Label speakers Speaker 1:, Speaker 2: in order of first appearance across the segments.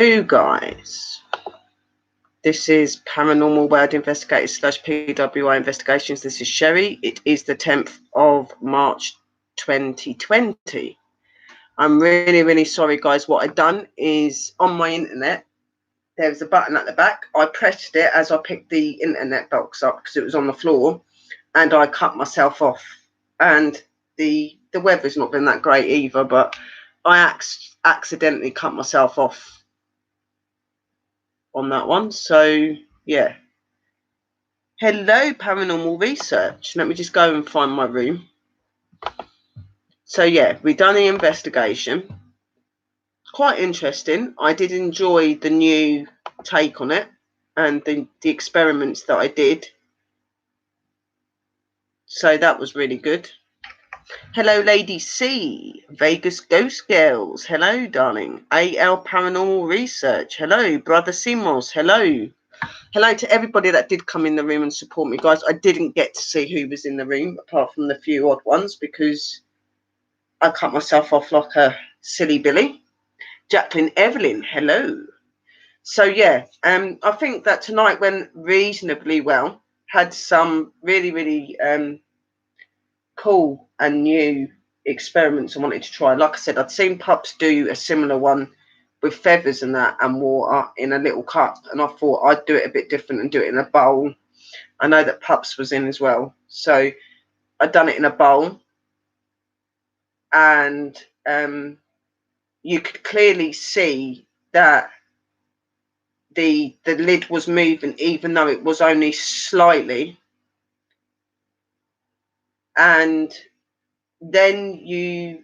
Speaker 1: Hello guys, this is Paranormal World Investigators / PWI Investigations. This is Sherry. It is the 10th of March 2020. I'm really sorry guys. What I've done is on my internet, there was a button at the back. I pressed it as I picked the internet box up because it was on the floor, and I cut myself off. And the weather's not been that great either, but I accidentally cut myself off on that one. So yeah, hello paranormal research. Let me just go and find my room. So yeah, we done the investigation. Quite interesting. I did enjoy the new take on it and the experiments that I did, so that was really good. Hello Lady C, Vegas Ghost Girls, hello darling. AL Paranormal Research, hello Brother Simos, hello to everybody that did come in the room and support me, guys. I didn't get to see who was in the room, apart from the few odd ones, because I cut myself off like a silly Billy. Jacqueline Evelyn, hello. So, yeah, I think that tonight went reasonably well. Had some really cool and new experiments I wanted to try. Like I said, I'd seen Pups do a similar one with feathers and that and water in a little cup, and I thought I'd do it a bit different and do it in a bowl. I know that Pups was in as well, so I'd done it in a bowl, and you could clearly see that the lid was moving, even though it was only slightly. And then you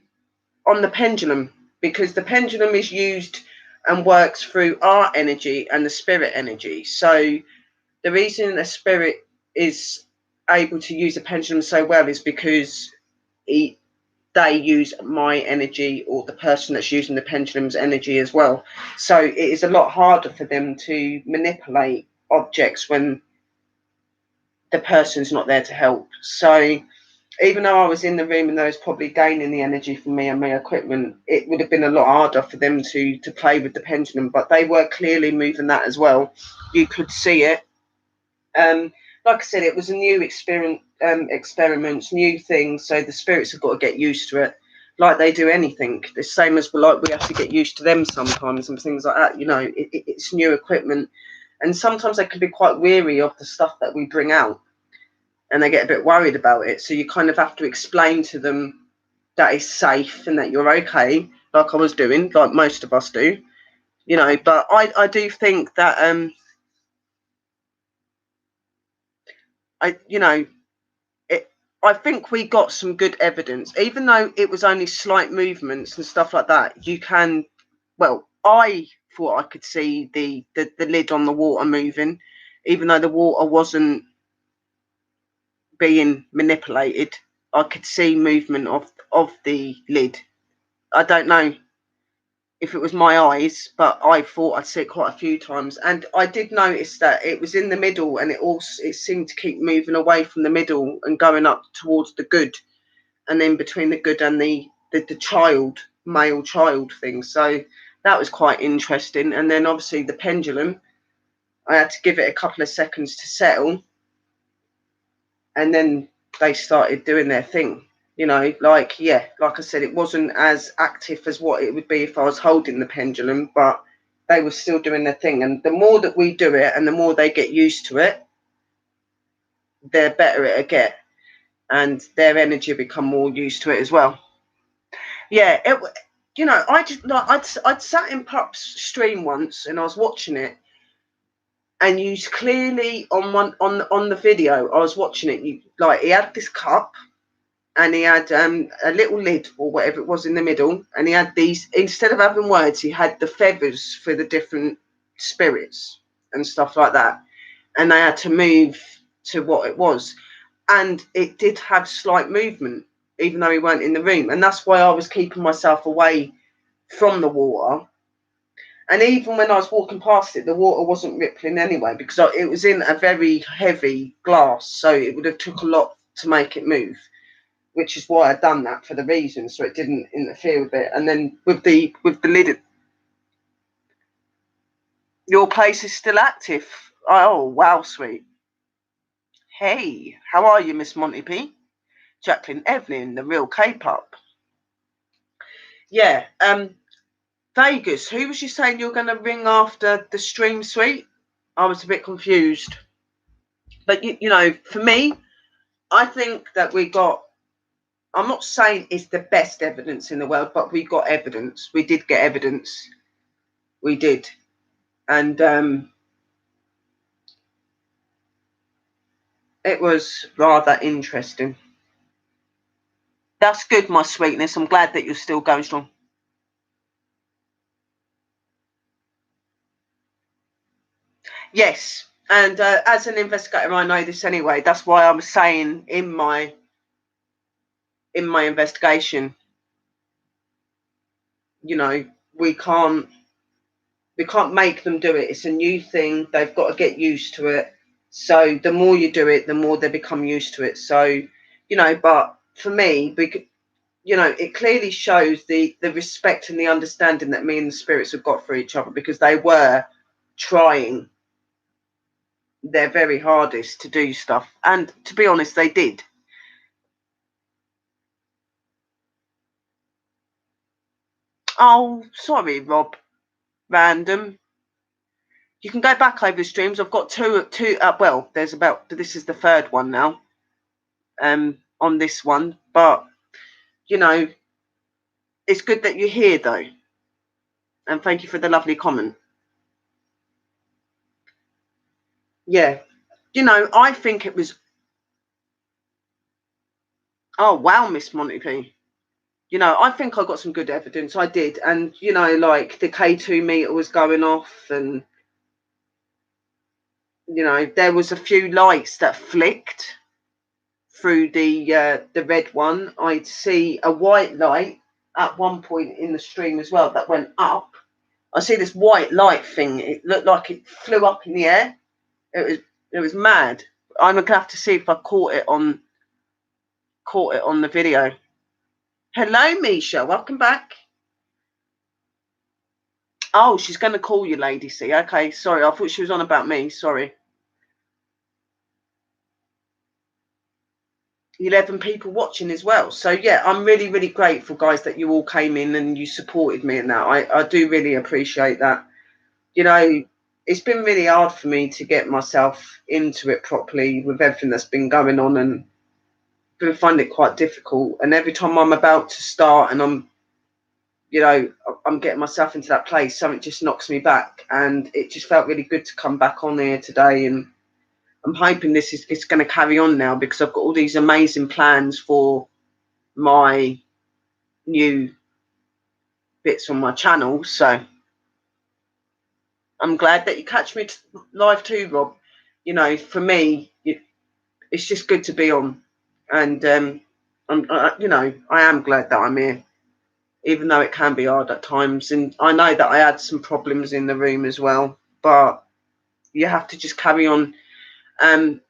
Speaker 1: on the pendulum, because the pendulum is used and works through our energy and the spirit energy. So the reason the spirit is able to use a pendulum so well is because they use my energy, or the person that's using the pendulum's energy as well. So it is a lot harder for them to manipulate objects when the person's not there to help. So even though I was in the room and they was probably gaining the energy from me and my equipment, it would have been a lot harder for them to play with the pendulum. But they were clearly moving that as well. You could see it. Like I said, it was a new experiments, new things. So the spirits have got to get used to it, like they do anything. The same as we have to get used to them sometimes and things like that. You know, it's new equipment, and sometimes they can be quite weary of the stuff that we bring out, and they get a bit worried about it. So you kind of have to explain to them that it's safe and that you're okay, like I was doing, like most of us do, you know. But I do think that I think we got some good evidence, even though it was only slight movements and stuff like that. You can, well, I thought I could see the lid on the water moving, even though the water wasn't being manipulated. I could see movement of the lid. I don't know if it was my eyes, but I thought I'd see it quite a few times. And I did notice that it was in the middle, and it seemed to keep moving away from the middle and going up towards the good, and then between the good and the child, male child thing. So that was quite interesting. And then obviously the pendulum, I had to give it a couple of seconds to settle, and then they started doing their thing. You know, like I said, it wasn't as active as what it would be if I was holding the pendulum, but they were still doing their thing. And the more that we do it and the more they get used to it, the better it'll get, and their energy will become more used to it as well. Yeah, I just like I'd sat in Pup's stream once and I was watching it, and you clearly on the video I was watching it, he had this cup, and he had a little lid or whatever it was in the middle, and he had these, instead of having words, he had the feathers for the different spirits and stuff like that, and they had to move to what it was, and it did have slight movement even though he weren't in the room, and that's why I was keeping myself away from the water. And even when I was walking past it, the water wasn't rippling anyway, because it was in a very heavy glass, so it would have took a lot to make it move, which is why I'd done that, for the reason, so it didn't interfere with it. And then with the lid, Your place is still active. Oh, wow, sweet. Hey, how are you, Miss Monty P? Jacqueline Evelyn, the real K-pop. Yeah, Vegas, who was you saying you're going to ring after the stream, sweet? I was a bit confused. But, you know, for me, I think that we got, I'm not saying it's the best evidence in the world, but we got evidence. We did get evidence. We did. And it was rather interesting. That's good, my sweetness. I'm glad that you're still going strong. Yes. And as an investigator, I know this anyway. That's why I'm saying in my investigation, you know, we can't make them do it. It's a new thing. They've got to get used to it. So the more you do it, the more they become used to it. So, you know, but for me, you know, it clearly shows the respect and the understanding that me and the spirits have got for each other, because they were trying their very hardest to do stuff. And to be honest, they did. Oh, sorry, Rob. Random. You can go back over the streams. I've got two. Well, there's about. This is the third one now. On this one, but you know, it's good that you're here though, and thank you for the lovely comment. Yeah, you know, I think it was. Oh wow, Miss Monty P. You know, I think I got some good evidence. I did, and you know, like the K2 meter was going off, and you know, there was a few lights that flicked through the red one. I'd see a white light at one point in the stream as well that went up. I see this white light thing. It looked like it flew up in the air. It was mad. I'm gonna have to see if I caught it on the video. Hello, Misha. Welcome back. Oh, she's gonna call you, Lady C. Okay, sorry. I thought she was on about me. Sorry. 11 people watching as well. So yeah, I'm really, really grateful, guys, that you all came in and you supported me in that. I do really appreciate that. You know, it's been really hard for me to get myself into it properly with everything that's been going on, and been finding it quite difficult. And every time I'm about to start and I'm getting myself into that place, something just knocks me back. And it just felt really good to come back on here today, and I'm hoping this is it's going to carry on now, because I've got all these amazing plans for my new bits on my channel. So I'm glad that you catch me live too, Rob. You know, for me, it's just good to be on, and you know, I am glad that I'm here, even though it can be hard at times. And I know that I had some problems in the room as well, but you have to just carry on. And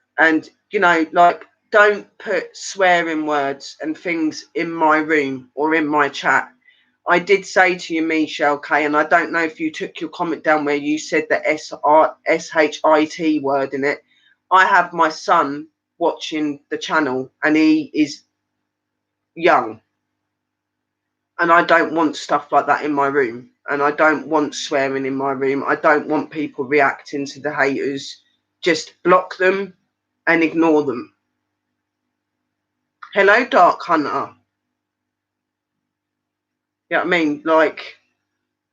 Speaker 1: you know, like, don't put swearing words and things in my room or in my chat. I did say to you, Michelle K, and I don't know if you took your comment down where you said the SHIT word in it. I have my son watching the channel, and he is young, and I don't want stuff like that in my room, and I don't want swearing in my room. I don't want people reacting to the haters. Just block them and ignore them. Hello, Dark Hunter. You know what I mean? Like,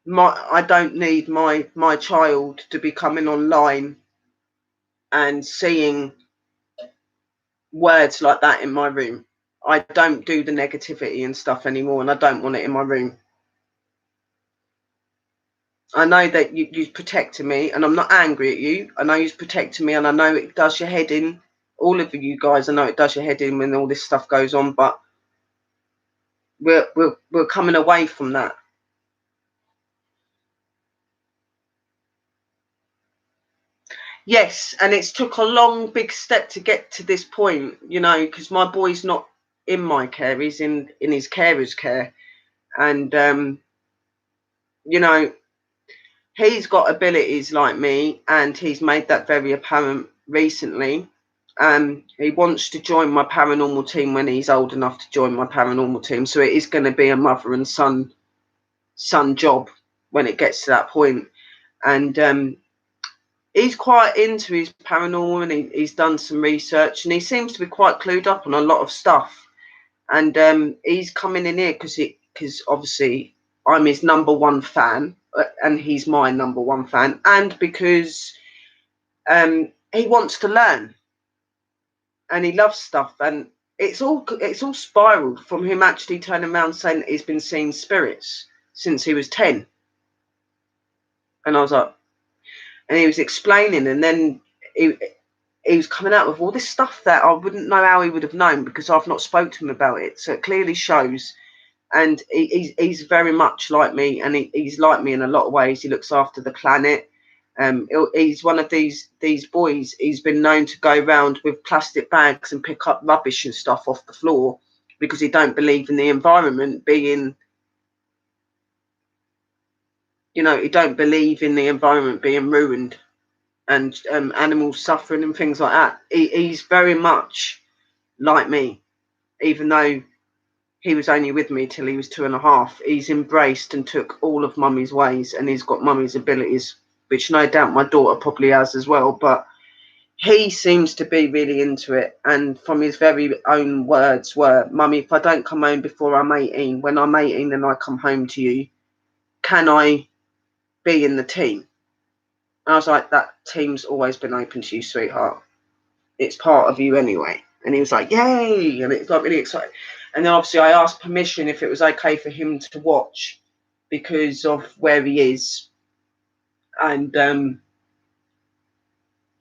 Speaker 1: I don't need my child to be coming online and seeing words like that in my room. I don't do the negativity and stuff anymore, and I don't want it in my room. I know that you're protecting me, and I'm not angry at you. I know you're protecting me, and I know it does your head in. All of you guys, I know it does your head in when all this stuff goes on, but we're coming away from that. Yes, and it's took a long, big step to get to this point, you know, because my boy's not in my care; he's in his carer's care, and you know, He's got abilities like me, and he's made that very apparent recently. He wants to join my paranormal team when he's old enough to join my paranormal team. So it is going to be a mother and son job when it gets to that point. And he's quite into his paranormal, and he's done some research, and he seems to be quite clued up on a lot of stuff. And he's coming in here because obviously I'm his number one fan, and he's my number one fan, and because he wants to learn and he loves stuff, and it's all spiraled from him actually turning around saying that he's been seeing spirits since he was 10. And I was like, and he was explaining, and then he was coming out with all this stuff that I wouldn't know how he would have known because I've not spoke to him about it. So it clearly shows. And he's very much like me, and he's like me in a lot of ways. He looks after the planet. He's one of these boys. He's been known to go around with plastic bags and pick up rubbish and stuff off the floor because he don't believe in the environment being, he don't believe in the environment being ruined and animals suffering and things like that. He's very much like me, even though he was only with me till he was 2.5. He's embraced and took all of mummy's ways, and he's got mummy's abilities, which no doubt my daughter probably has as well. But he seems to be really into it. And from his very own words were, "Mummy, if I don't come home before I'm 18, when I'm 18 and I come home to you, can I be in the team?" And I was like, "That team's always been open to you, sweetheart. It's part of you anyway." And he was like, "Yay!" And it got really excited. And then obviously I asked permission if it was okay for him to watch because of where he is. And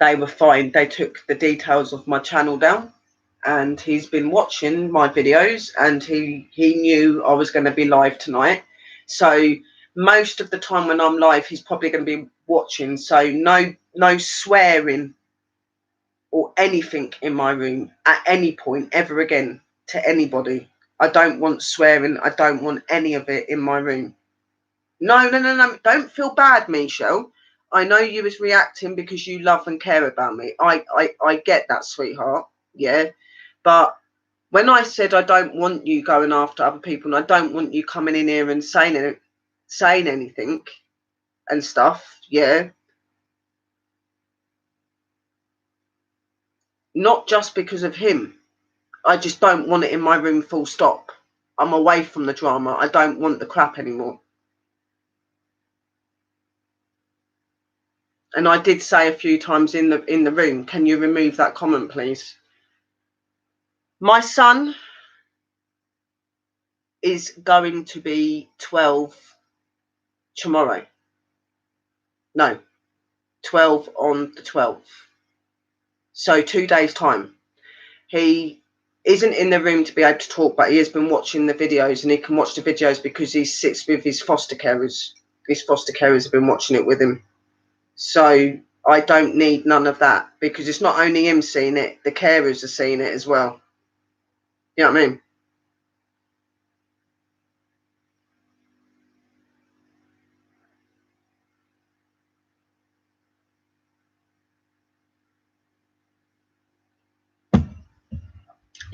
Speaker 1: they were fine. They took the details of my channel down, and he's been watching my videos, and he knew I was going to be live tonight. So most of the time when I'm live, he's probably going to be watching. So no swearing or anything in my room at any point ever again to anybody. I don't want swearing. I don't want any of it in my room. No. Don't feel bad, Michelle. I know you was reacting because you love and care about me. I get that, sweetheart. Yeah. But when I said I don't want you going after other people, and I don't want you coming in here and saying anything and stuff, yeah. Not just because of him. I just don't want it in my room, full stop. I'm away from the drama. I don't want the crap anymore. And I did say a few times in the room, "Can you remove that comment, please?" My son is going to be 12 tomorrow. No, 12 on the 12th. So 2 days' time. He isn't in the room to be able to talk, but he has been watching the videos, and he can watch the videos because he sits with his foster carers. His foster carers have been watching it with him. So I don't need none of that because it's not only him seeing it, the carers are seeing it as well. You know what I mean?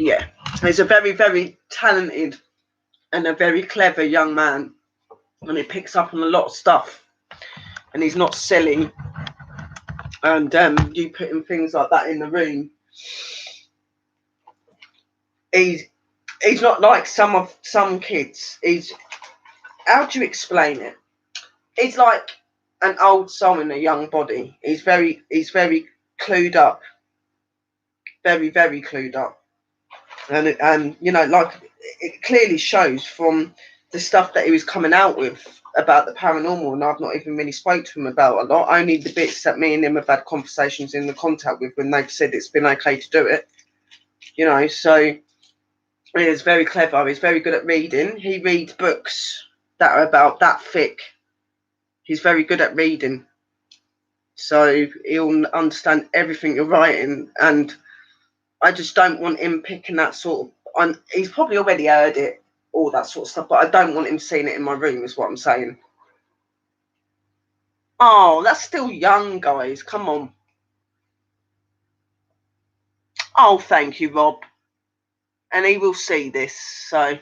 Speaker 1: Yeah. He's a very, very talented and a very clever young man, and he picks up on a lot of stuff, and he's not silly. And you putting things like that in the room, he's not like some kids. How do you explain it? He's like an old soul in a young body. He's very clued up, very, very clued up. And like it clearly shows from the stuff that he was coming out with about the paranormal, and I've not even really spoke to him about a lot, only the bits that me and him have had conversations in the contact with when they've said it's been okay to do it, so he is very clever. He's very good at reading. He reads books that are about that thick. He's very good at reading, so he'll understand everything you're writing, and I just don't want him picking that sort of. He's probably already heard it, all that sort of stuff, but I don't want him seeing it in my room, is what I'm saying. Oh, that's still young, guys. Come on. Oh, thank you, Rob. And he will see this. So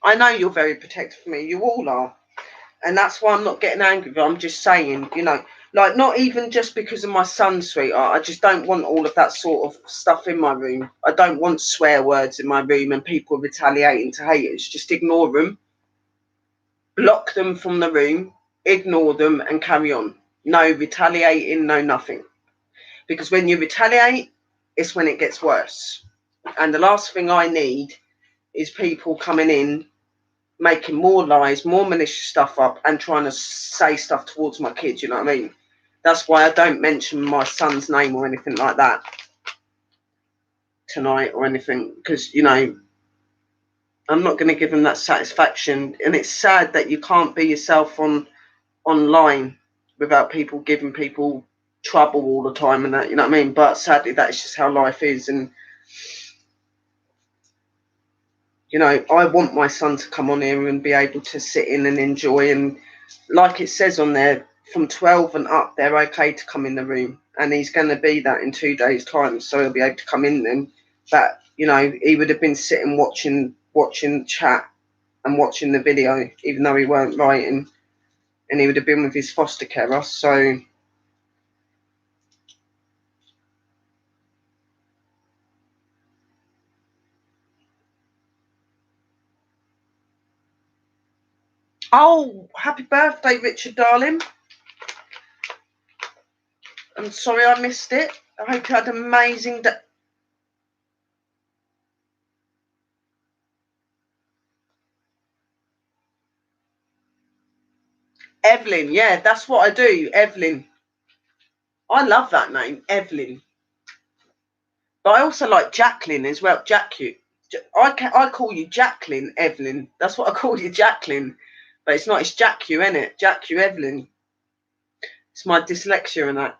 Speaker 1: I know you're very protective of me. You all are. And that's why I'm not getting angry. I'm just saying, like not even just because of my son, sweetheart. I just don't want all of that sort of stuff in my room. I don't want swear words in my room and people retaliating to haters. Just ignore them, block them from the room, ignore them, and carry on. No retaliating, no nothing. Because when you retaliate, it's when it gets worse. And the last thing I need is people coming in making more lies, more malicious stuff up, and trying to say stuff towards my kids. You know what I mean? That's why I don't mention my son's name or anything like that tonight or anything, because I'm not going to give him that satisfaction. And it's sad that you can't be yourself online without people giving people trouble all the time and that. You know what I mean? But sadly, that's just how life is. And I want my son to come on here and be able to sit in and enjoy. And like it says on there, from 12 and up, they're okay to come in the room. And he's going to be that in 2 days' time. So he'll be able to come in then. But, he would have been sitting watching chat and watching the video, even though he weren't writing. And he would have been with his foster carer. So, oh, happy birthday, Richard, darling. I'm sorry I missed it. I hope you had an amazing day. Evelyn, yeah, that's what I do, Evelyn. I love that name, Evelyn. But I also like Jacqueline as well. I call you Jacqueline, Evelyn. That's what I call you, Jacqueline. But it's not. It's Jack you, innit? Jack you, Evelyn. It's my dyslexia and that.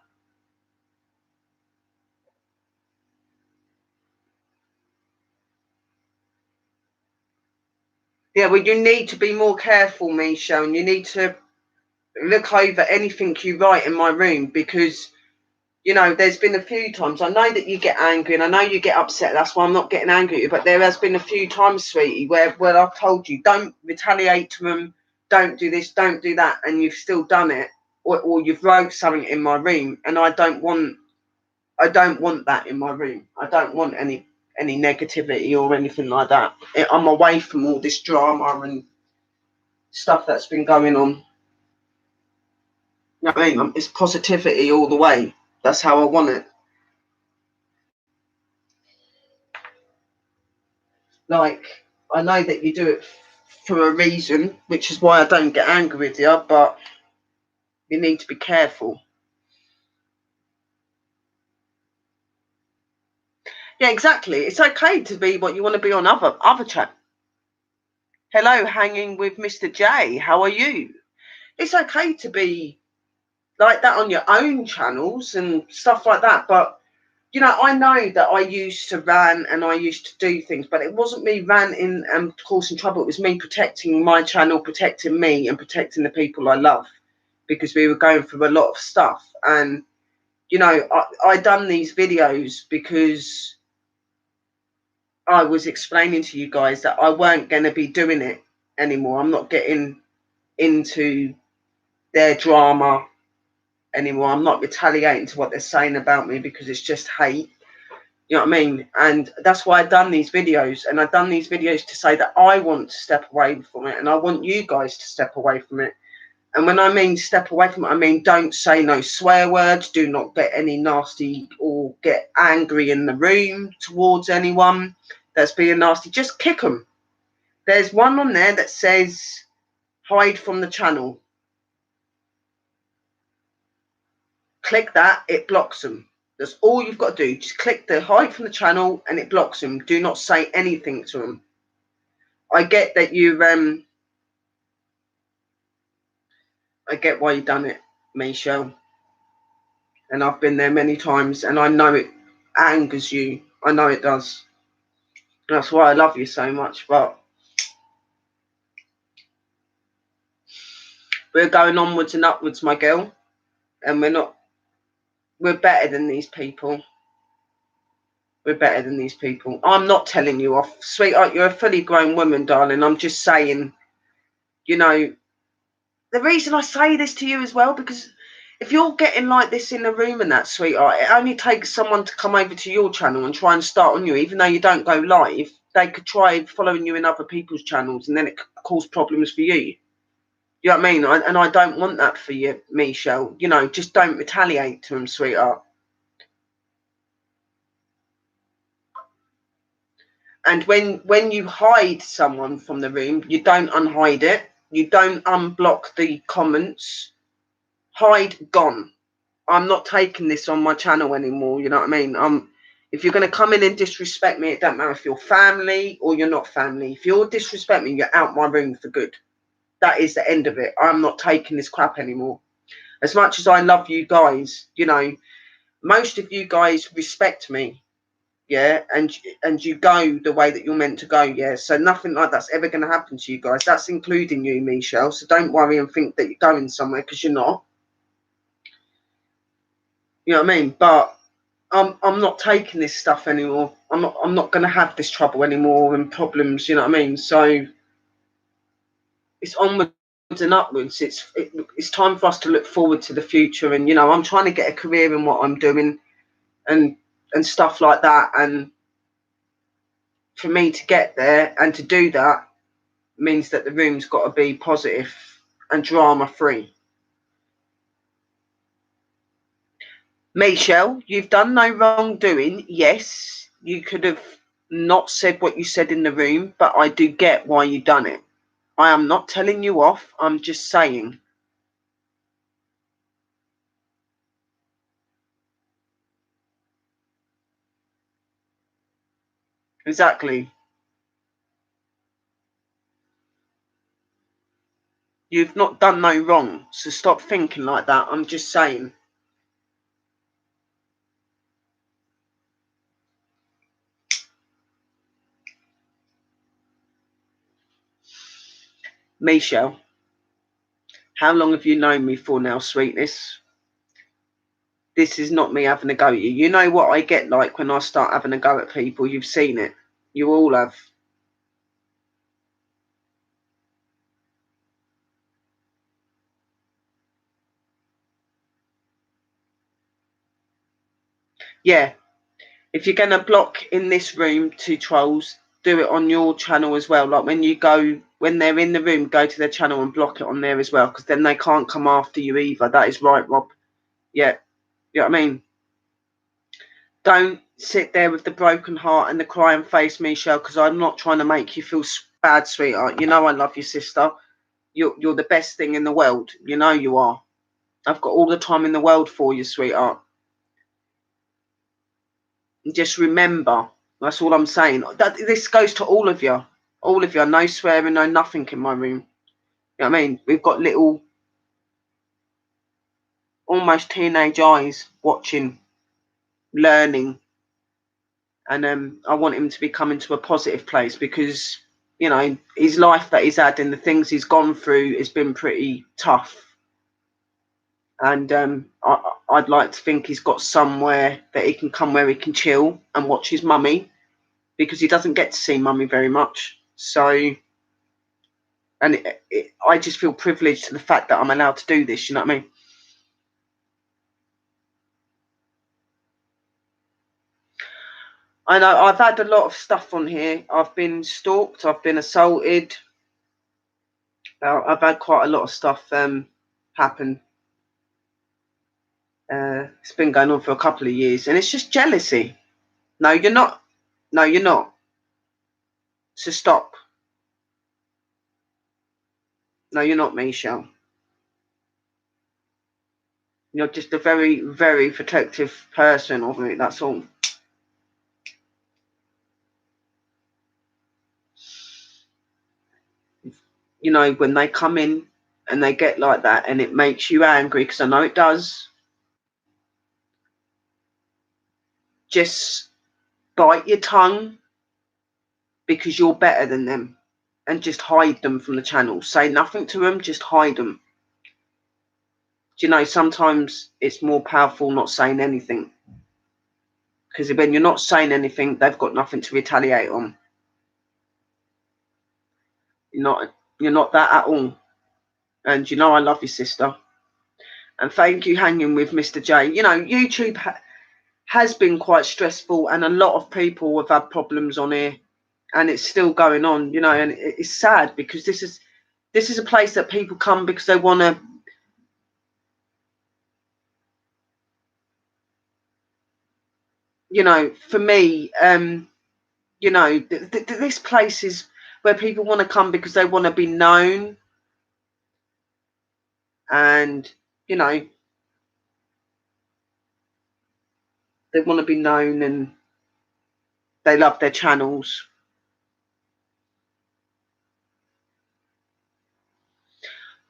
Speaker 1: Yeah, well, you need to be more careful, Michelle, and you need to look over anything you write in my room because there's been a few times. I know that you get angry and I know you get upset. That's why I'm not getting angry at you. But there has been a few times, sweetie, where I've told you, don't retaliate to them, don't do this, don't do that, and you've still done it, or you've wrote something in my room, and I don't want that in my room. I don't want any negativity or anything like that. I'm away from all this drama and stuff that's been going on. You know what I mean? It's positivity all the way. That's how I want it. Like, I know that you do it for a reason, which is why I don't get angry with you, but you need to be careful. Yeah, exactly. It's okay to be what you want to be on other chat. Hello, hanging with Mr. J. How are you? It's okay to be like that on your own channels and stuff like that, but I know that I used to rant and I used to do things, but it wasn't me ranting and causing trouble. It was me protecting my channel, protecting me and protecting the people I love because we were going through a lot of stuff. And, I done these videos because I was explaining to you guys that I weren't going to be doing it anymore. I'm not getting into their drama anymore. I'm not retaliating to what they're saying about me because it's just hate. You know what I mean? And that's why I've done these videos. And I've done these videos to say that I want to step away from it. And I want you guys to step away from it. And when I mean step away from it, I mean don't say no swear words. Do not get any nasty or get angry in the room towards anyone that's being nasty. Just kick them. There's one on there that says hide from the channel. Click that. It blocks them. That's all you've got to do. Just click the hide from the channel and it blocks them. Do not say anything to them. I get that I get why you've done it, Michelle. And I've been there many times and I know it angers you. I know it does. That's why I love you so much. But We're going onwards and upwards, my girl. And we're better than these people. We're better than these people. I'm not telling you off, sweetheart. You're a fully grown woman, darling. I'm just saying, you know, the reason I say this to you as well, because if you're getting like this in the room and that, sweetheart, it only takes someone to come over to your channel and try and start on you, even though you don't go live. They could try following you in other people's channels, and then it could cause problems for you. You know what I mean? And I don't want that for you, Michelle. You know, just don't retaliate to them, sweetheart. And when you hide someone from the room, you don't unhide it. You don't unblock the comments. Hide, gone. I'm not taking this on my channel anymore. You know what I mean? If you're going to come in and disrespect me, it don't matter if you're family or you're not family. If you're disrespect me, you're out my room for good. That is the end of it. I'm not taking this crap anymore. As much as I love you guys, you know, most of you guys respect me, yeah, and you go the way that you're meant to go, yeah. So nothing like that's ever going to happen to you guys. That's including you, Michelle. So don't worry and think that you're going somewhere, because you're not. You know what I mean? But I'm not taking this stuff anymore. I'm not going to have this trouble anymore and problems. You know what I mean? So it's onwards and upwards. It's time for us to look forward to the future. And you know, I'm trying to get a career in what I'm doing, and stuff like that. And for me to get there and to do that means that the room's got to be positive and drama free. Michelle, you've done no wrongdoing. Yes, you could have not said what you said in the room, but I do get why you done it. I am not telling you off. I'm just saying. Exactly. You've not done no wrong, so stop thinking like that. I'm just saying. Michelle, how long have you known me for now, sweetness? This is not me having a go at you. You know what I get like when I start having a go at people. You've seen it. You all have. Yeah. If you're going to block in this room to trolls, do it on your channel as well. Like when they're in the room, go to their channel and block it on there as well, because then they can't come after you either. That is right, Rob. Yeah. You know what I mean? Don't sit there with the broken heart and the crying face, Michelle, because I'm not trying to make you feel bad, sweetheart. You know I love you, sister. You're the best thing in the world. You know you are. I've got all the time in the world for you, sweetheart. And just remember, that's all I'm saying. This goes to all of you. All of you. No swearing, no nothing in my room. You know what I mean? We've got little, almost teenage eyes watching, learning. And I want him to be coming to a positive place, because, you know, his life that he's had and the things he's gone through has been pretty tough. And I'd like to think he's got somewhere that he can come where he can chill and watch his mummy, because he doesn't get to see mummy very much. So, and I just feel privileged to the fact that I'm allowed to do this. You know what I mean? I know I've had a lot of stuff on here. I've been stalked. I've been assaulted. I've had quite a lot of stuff happen. It's been going on for a couple of years, and it's just jealousy. No, you're not. No, you're not. So stop. No, you're not, Michelle. You're just a very, very protective person of me. That's all. You know, when they come in and they get like that, and it makes you angry, because I know it does. Just bite your tongue, because you're better than them, and just hide them from the channel. Say nothing to them. Just hide them. Do you know, sometimes it's more powerful not saying anything. Because when you're not saying anything, they've got nothing to retaliate on. You're not that at all. And you know I love you, sister. And thank you hanging with Mr. J. You know, YouTube has been quite stressful, and a lot of people have had problems on here, and it's still going on, you know, and it's sad because this is a place that people come because they want to, you know, for me, you know, this place is where people want to come because they want to be known, and you know, they want to be known, and they love their channels.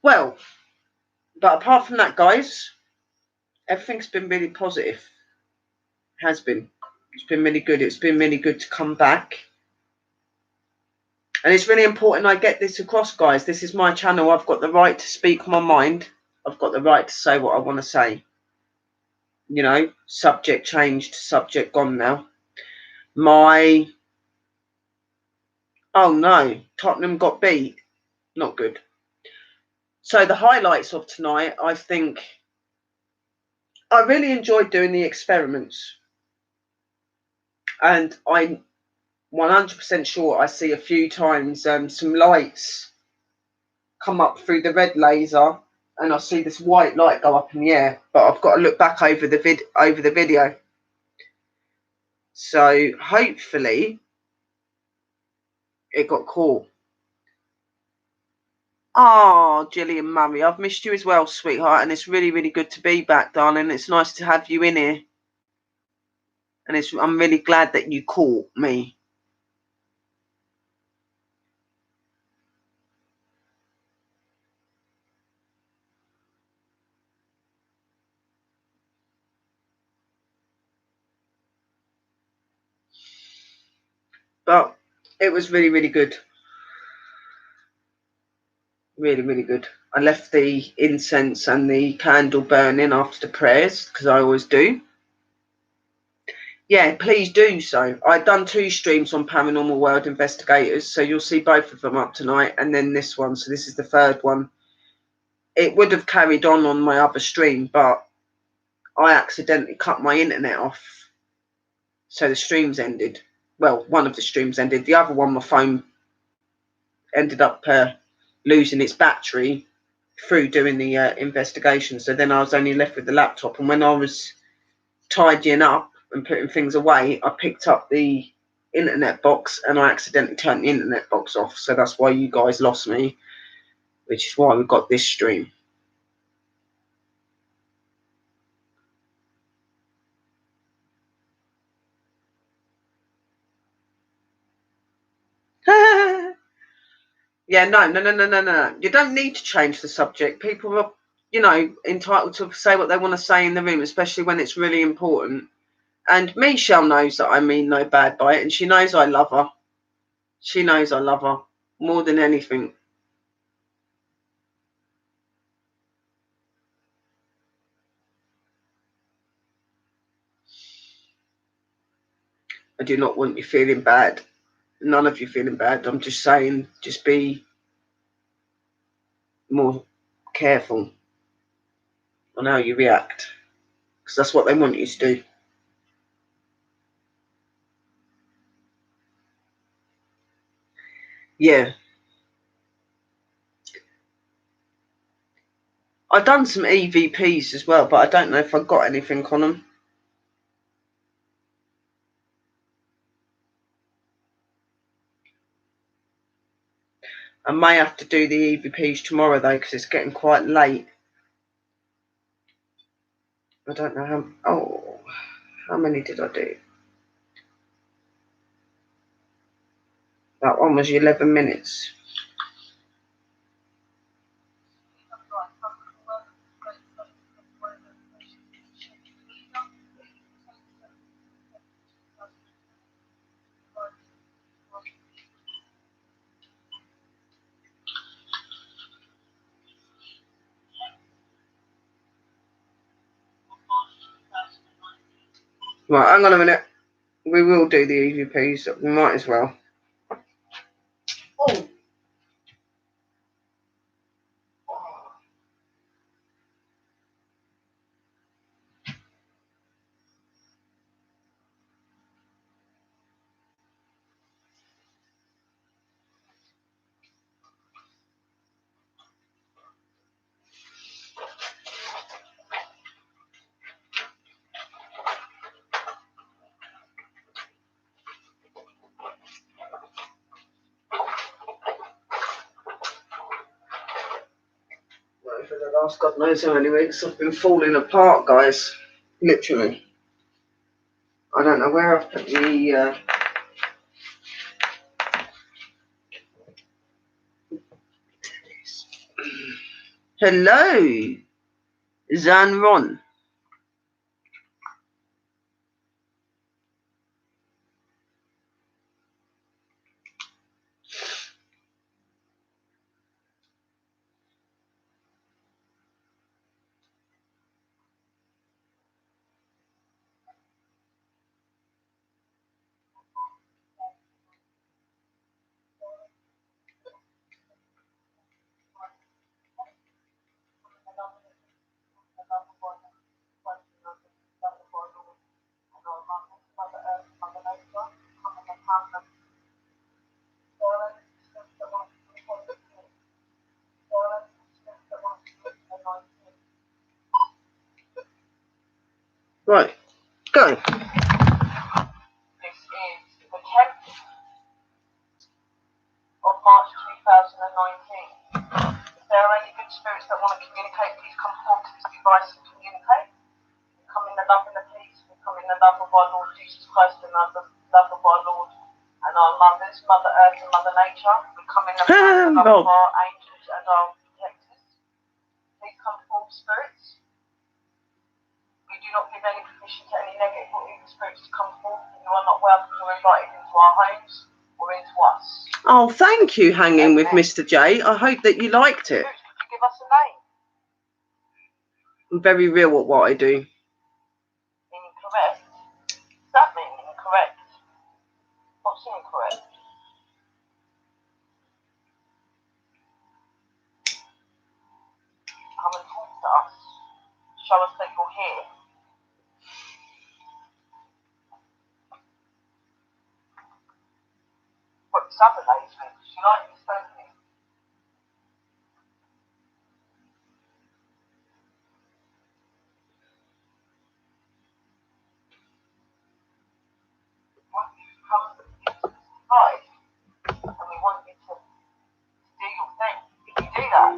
Speaker 1: Well, but apart from that, guys, everything's been really positive. Has been. It's been really good. It's been really good to come back. And it's really important I get this across, guys. This is my channel. I've got the right to speak my mind. I've got the right to say what I want to say. You know, subject changed, subject gone now. Oh no, Tottenham got beat. Not good. So the highlights of tonight, I think, I really enjoyed doing the experiments. And I'm 100% sure I see a few times some lights come up through the red laser, and I see this white light go up in the air, but I've got to look back over the video. So hopefully it got caught. Oh, Gillian Murray, I've missed you as well, sweetheart, and it's really, really good to be back, darling. It's nice to have you in here, and I'm really glad that you caught me. But it was really, really good. Really, really good. I left the incense and the candle burning after the prayers, because I always do. Yeah, please do so. I've done 2 streams on Paranormal World Investigators, so you'll see both of them up tonight, and then this one. So this is the 3rd one. It would have carried on my other stream, but I accidentally cut my internet off, so the streams ended. Well, one of the streams ended. The other one, my phone ended up losing its battery through doing the investigation. So then I was only left with the laptop, and when I was tidying up and putting things away, I picked up the internet box and I accidentally turned the internet box off. So that's why you guys lost me, which is why we got this stream. Yeah, no. You don't need to change the subject. People are, you know, entitled to say what they want to say in the room, especially when it's really important. And Michelle knows that I mean no bad by it, and she knows I love her. She knows I love her more than anything. I do not want you feeling bad. None of you feeling bad. I'm just saying, just be more careful on how you react, because that's what they want you to do. Yeah. I've done some EVPs as well, but I don't know if I got anything on them. I may have to do the EVPs tomorrow though, because it's getting quite late. I don't know how many did I do? That one was 11 minutes. Right, hang on a minute. We will do the EVPs. We might as well. Oh. For the last God knows how many weeks, I've been falling apart, guys. Literally. I don't know where I've put the. Hello, Zanron. Right, go. This is the 10th of March 2019. If there are any good spirits that want to communicate, please come forward to this device and communicate. We come in the love and the peace. We come in the love of our Lord Jesus Christ and the love of our Lord and our mothers, Mother Earth and Mother Nature. We come in the love of our angels and our protectors. Please come forward, spirits. We do not give any permission to any negative or evil spirits to come forth. You are not welcome or invited into our homes or into us. Oh, thank you, hanging with Mr. J. I hope that you liked it. Could you give us a name? I'm very real at what I do. Incorrect. Does that mean incorrect? What's incorrect? Come and talk to us. Show us that you're here. What this other lady doing? She likes this, don't you? We want you to come into this device, and we want you to do your thing. If you do that,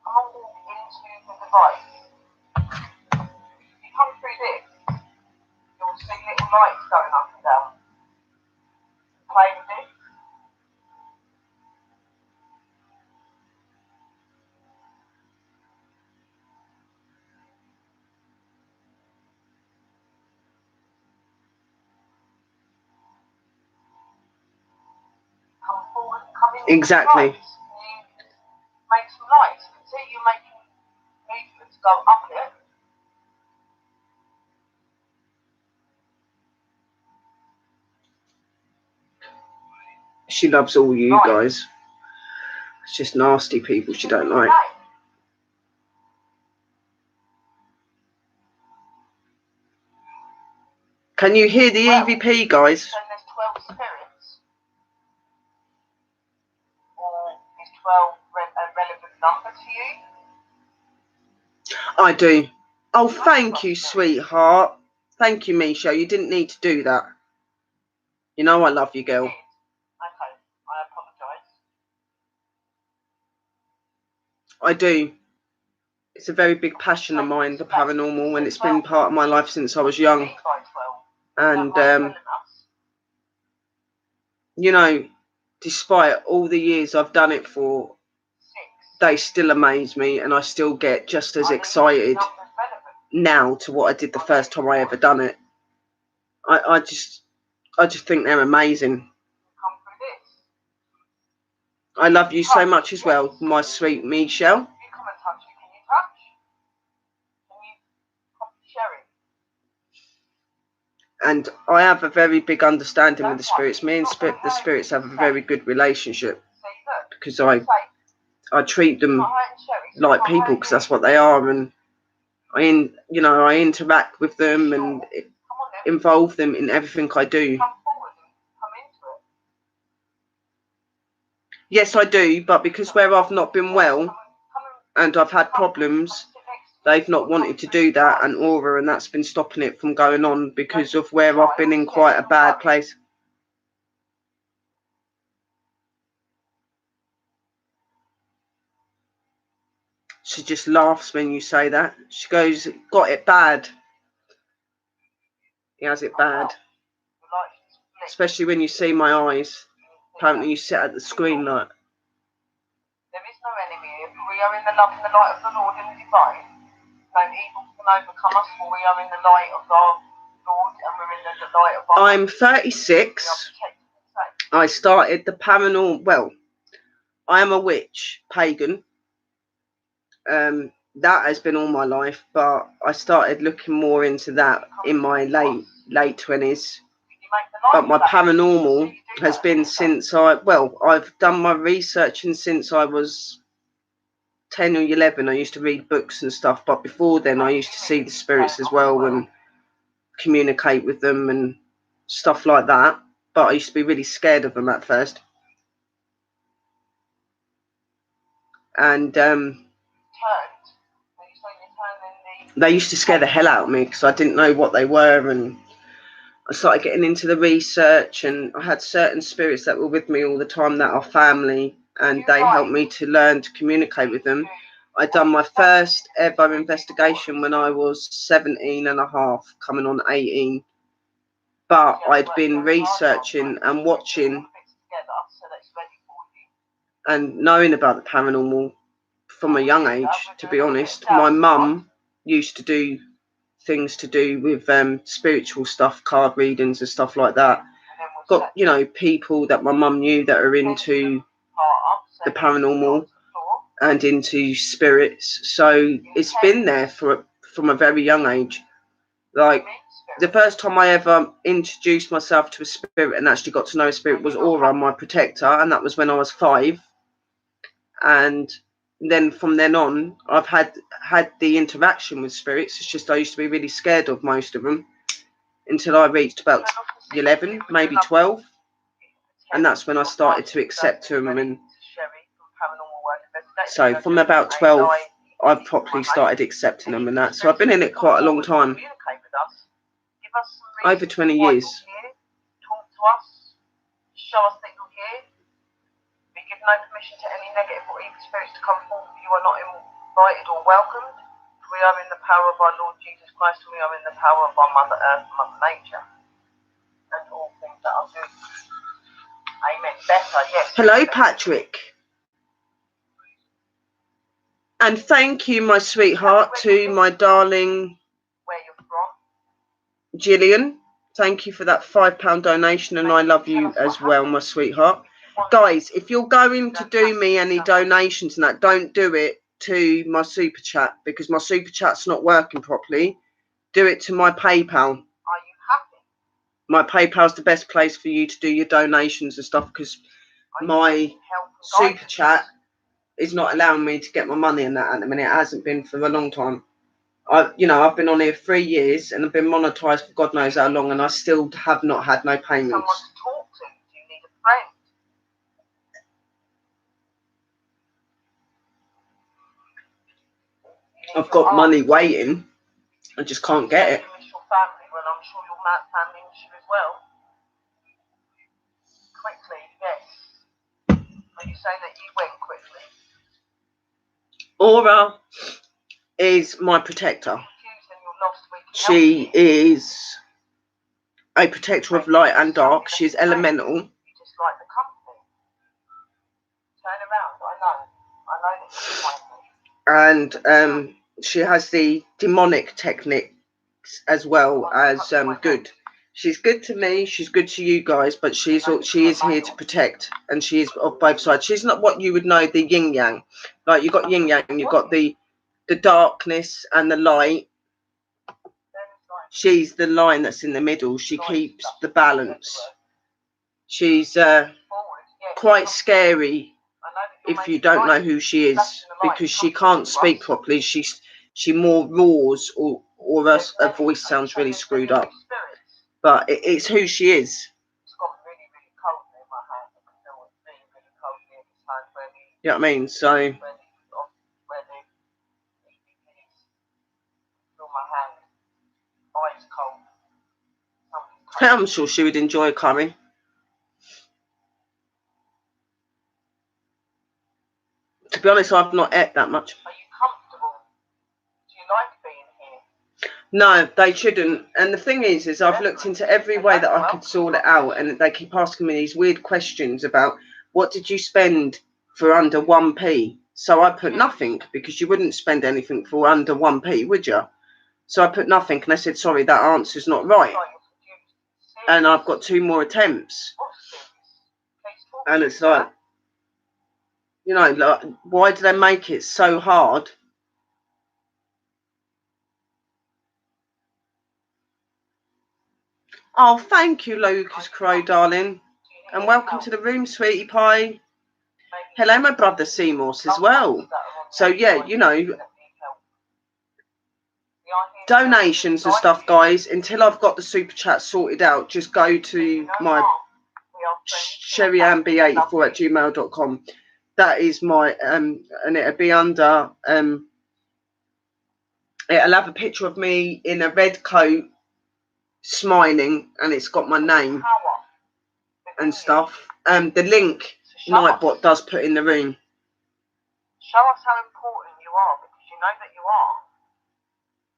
Speaker 1: come on into the device. If you come through this, you'll see little lights going up and down. Play with this. Come forward, come in. Exactly. You make some lights. You can see you making movements go up it. She loves all you guys. It's just nasty people she don't like. Can you hear the EVP, guys? So there's 12 spirits. Or is 12 a relevant number to you? I do. Oh, thank you, sweetheart. Thank you, Misha. You didn't need to do that. You know I love you, girl. Okay, I apologise. I do. It's a very big passion of mine, the paranormal, and it's been part of my life since I was young. And, you know, despite all the years I've done it for, they still amaze me, and I still get just as excited now to what I did the first time I ever done it. I just think they're amazing. I love you so much as well, my sweet Michelle. And I have a very big understanding with the spirits. Me and the spirits have a very good relationship because I treat them like people because that's what they are, and I interact with them and involve them in everything I do. Yes, I do, but because where I've not been well and I've had problems, they've not wanted to do that, and aura, and that's been stopping it from going on because of where I've been in quite a bad place. She just laughs when you say that. She goes, got it bad. He has it bad. Especially when you see my eyes. Apparently you sit at the screen like.
Speaker 2: There is no enemy. We are in the love and the light of the Lord and the divine. No evil can overcome us, for we are in the light of our Lord and we're in the light of our...
Speaker 1: I'm 36. I started the paranormal. Well, I am a witch, pagan. That has been all my life, but I started looking more into that in my late 20s. But my paranormal has been since I've done my researching since I was 10 or 11. I used to read books and stuff, but before then I used to see the spirits as well and communicate with them and stuff like that. But I used to be really scared of them at first. And they used to scare the hell out of me because I didn't know what they were, and I started getting into the research, and I had certain spirits that were with me all the time that are family, and they helped me to learn to communicate with them. I done my first ever investigation when I was 17 and a half, coming on 18. But I'd been researching and watching and knowing about the paranormal from a young age, to be honest. My mum used to do things to do with spiritual stuff, card readings and stuff like that. Got, people that my mum knew that are into the paranormal and into spirits. So it's been there from a very young age. Like, the first time I ever introduced myself to a spirit and actually got to know a spirit was Aura, my protector, and that was when I was 5. And then from then on, I've had the interaction with spirits. It's just I used to be really scared of most of them until I reached about 11, maybe 12, and that's when I started to accept them. And so from about 12, I've properly started accepting them and that. So I've been in it quite a long time, over 20 years.
Speaker 2: Talk to us, show us that you're here. We give no permission to any negative or evil spirits to come forth. You are not invited or welcomed. We are in the power of our Lord Jesus Christ, and we are in the power of our Mother Earth, Mother Nature, and all things that are good. Amen. Better, yes.
Speaker 1: Hello, Patrick. And thank you, my sweetheart, to my darling
Speaker 2: where you're from,
Speaker 1: Gillian. Thank you for that £5 donation, and I love you as well, my sweetheart. Guys, if you're going to do me any donations and that, don't do it to my super chat, because my super chat's not working properly. Do it to my PayPal.
Speaker 2: Are you happy?
Speaker 1: My PayPal's the best place for you to do your donations and stuff, because my super chat is not allowing me to get my money in that at the minute. It hasn't been for a long time. I've been on here 3 years and I've been monetized for God knows how long, and I still have not had no payments.
Speaker 2: Someone to talk to. Do you need a friend?
Speaker 1: I've got money waiting. I just can't get it.
Speaker 2: You miss your family. Well, I'm sure your family miss you as well. Quickly, yes. Are you saying that you went quickly?
Speaker 1: Aura is my protector. She is a protector of light and dark. She's elemental.
Speaker 2: You just like the company. Turn around. I know that you like me.
Speaker 1: And she has the demonic techniques as well as good. She's good to me. She's good to you guys, but she is here to protect, and she is of both sides. She's not what you would know the yin yang. Like, you got yin yang, you've got the darkness and the light. She's the line that's in the middle. She keeps the balance. She's quite scary if you don't know who she is, because she can't speak properly. She more roars, or her voice sounds really screwed up. But it's who she is. You know what I mean? So I'm sure she would enjoy coming. To be honest, I've not ate that much.
Speaker 2: Are you comfortable? Do you like being here?
Speaker 1: No, they shouldn't. And the thing is I've looked into every way that I could sort it out, and they keep asking me these weird questions about what did you spend for under 1p. So I put nothing, because you wouldn't spend anything for under 1p, would you? So I put nothing, and I said, sorry, that answer's not right. And I've got 2 more attempts. And it's like, you know, like, why do they make it so hard? Oh, thank you, Lucas Crow, darling. And welcome to the room, sweetie pie. Hello, my brother Seymour's as well. So, yeah, you know, donations and stuff, guys, until I've got the super chat sorted out, just go to my sherryanb84@gmail.com. That is my, and it'll be under, it'll have a picture of me in a red coat, smiling, and it's got my name and stuff. The link Nightbot does put in the room.
Speaker 2: Show us how important you are, because you know that you are.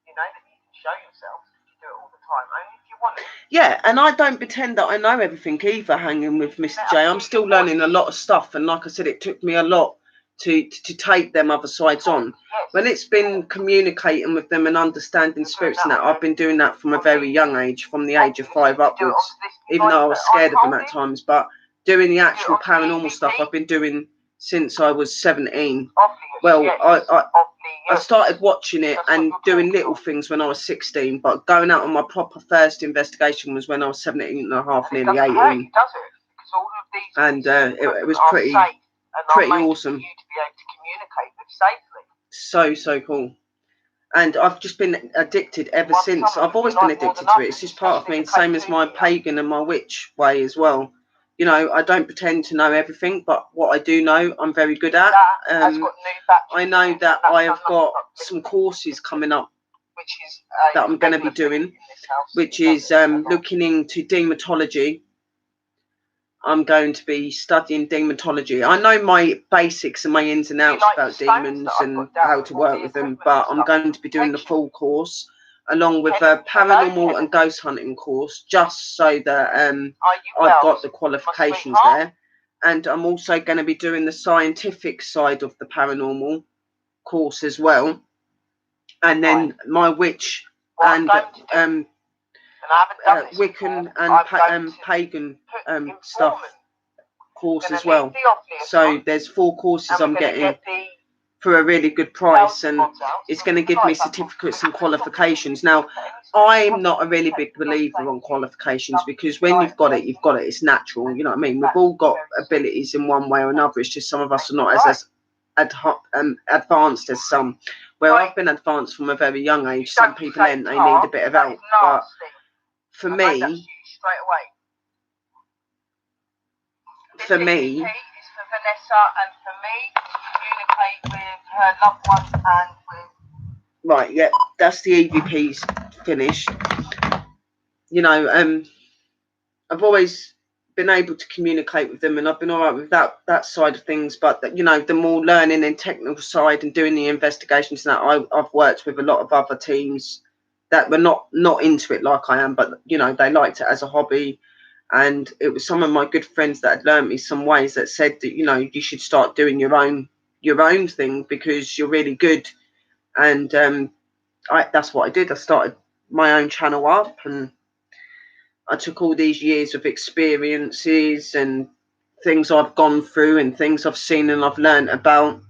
Speaker 2: You know that you can show yourself. You do it all the time, only if you want it.
Speaker 1: Yeah, and I don't pretend that I know everything either, hanging with Mr. J. I'm still learning a lot of stuff, and like I said, it took me a lot to take them other sides on. When it's been communicating with them and understanding spirits and that, I've been doing that from a very young age, from the age of 5 upwards, even though I was scared of them at times. But doing the actual paranormal stuff I've been doing since I was 17. Well, I started watching it and doing little things when I was 16, but going out on my proper first investigation was when I was 17 and a half, nearly 18. And it was pretty awesome. So cool. And I've just been addicted ever since. I've always been addicted to it. It's just part of me, same as my pagan and my witch way as well. You know, I don't pretend to know everything, but what I do know, I'm very good at. I know that I have got some courses coming up that I'm going to be doing, which is looking into demonology. I'm going to be studying demonology. I know my basics and my ins and outs about demons and how to work with them, but I'm going to be doing the full course, along with a paranormal and ghost hunting course, just so that I've got the qualifications there. And I'm also going to be doing the scientific side of the paranormal course as well. And then my witch and Wiccan and pagan stuff course as well. So there's 4 courses I'm getting for a really good price, and it's going to give me certificates and qualifications. Now, I'm not a really big believer on qualifications, because when you've got it, you've got it. It's natural, you know what I mean? We've all got abilities in one way or another. It's just some of us are not as advanced as some. Where I've been advanced from a very young age, some people ain't, they need a bit of help. But for me, right, yeah, that's the EVPs finished. You know, I've always been able to communicate with them, and I've been all right with that side of things. But you know, the more learning and technical side and doing the investigations, and that I've worked with a lot of other teams that were not into it like I am, but you know, they liked it as a hobby. And it was some of my good friends that had learned me some ways that said that, you know, you should start doing your own thing, because you're really good. And that's what I did. I started my own channel up, and I took all these years of experiences and things I've gone through and things I've seen and I've learned about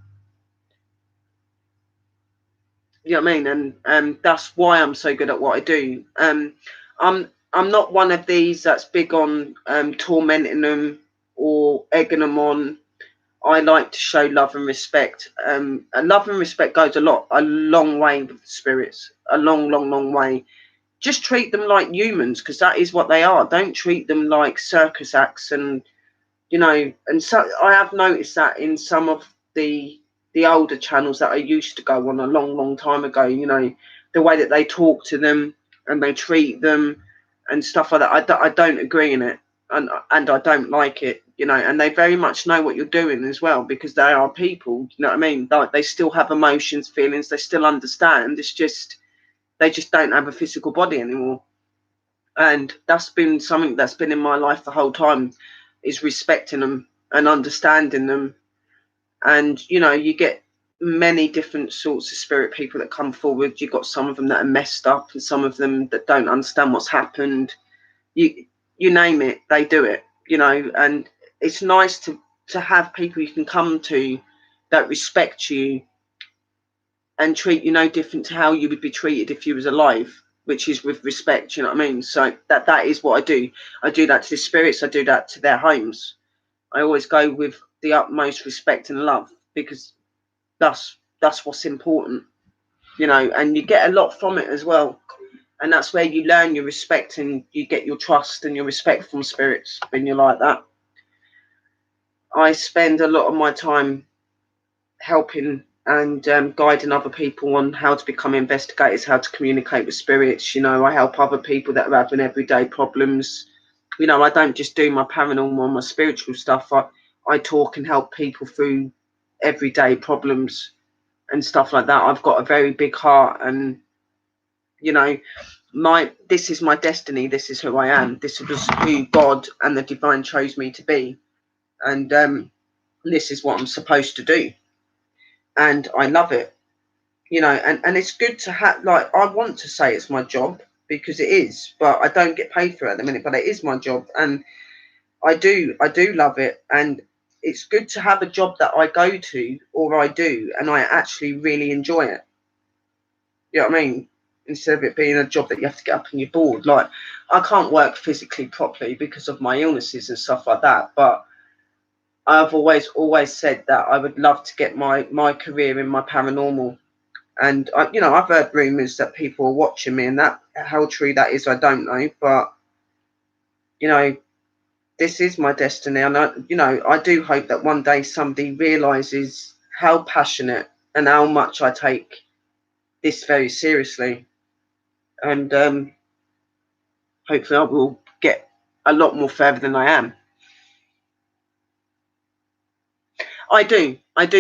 Speaker 1: You know what I mean? And that's why I'm so good at what I do. I'm not one of these that's big on tormenting them or egging them on. I like to show love and respect. And love and respect goes a long way with spirits, a long, long, long way. Just treat them like humans because that is what they are. Don't treat them like circus acts. And and so I have noticed that in some of the older channels that I used to go on a long, long time ago. The way that they talk to them and they treat them and stuff like that. I don't agree in it, and I don't like it. And they very much know what you're doing as well because they are people. You know what I mean? Like they still have emotions, feelings. They still understand. It's just they just don't have a physical body anymore. And that's been something that's been in my life the whole time, is respecting them and understanding them. And you get many different sorts of spirit people that come forward. You've got some of them that are messed up and some of them that don't understand what's happened. You name it, they do it. And it's nice to have people you can come to that respect you and treat you no different to how you would be treated if you was alive, which is with respect. You know what I mean? So that is what I do. I do that to the spirits. I do that to their homes. I always go with the utmost respect and love because that's what's important. And you get a lot from it as well. And that's where you learn your respect and you get your trust and your respect from spirits when you're like that. I spend a lot of my time helping and guiding other people on how to become investigators, how to communicate with spirits. I help other people that are having everyday problems. I don't just do my paranormal, my spiritual stuff. I talk and help people through everyday problems and stuff like that. I've got a very big heart, and you know, this is my destiny. This is who I am. This was who God and the divine chose me to be, and this is what I'm supposed to do, and I love it. And it's good to have. Like, I want to say it's my job because it is, but I don't get paid for it at the minute. But it is my job, and I do love it, and it's good to have a job that I go to or I do, and I actually really enjoy it. You know what I mean? Instead of it being a job that you have to get up and you're bored. Like, I can't work physically properly because of my illnesses and stuff like that. But I've always said that I would love to get my career in my paranormal. And I've heard rumours that people are watching me, and that how true that is, I don't know. But you know, this is my destiny, and I do hope that one day somebody realizes how passionate and how much I take this very seriously, and hopefully I will get a lot more further than I am. I do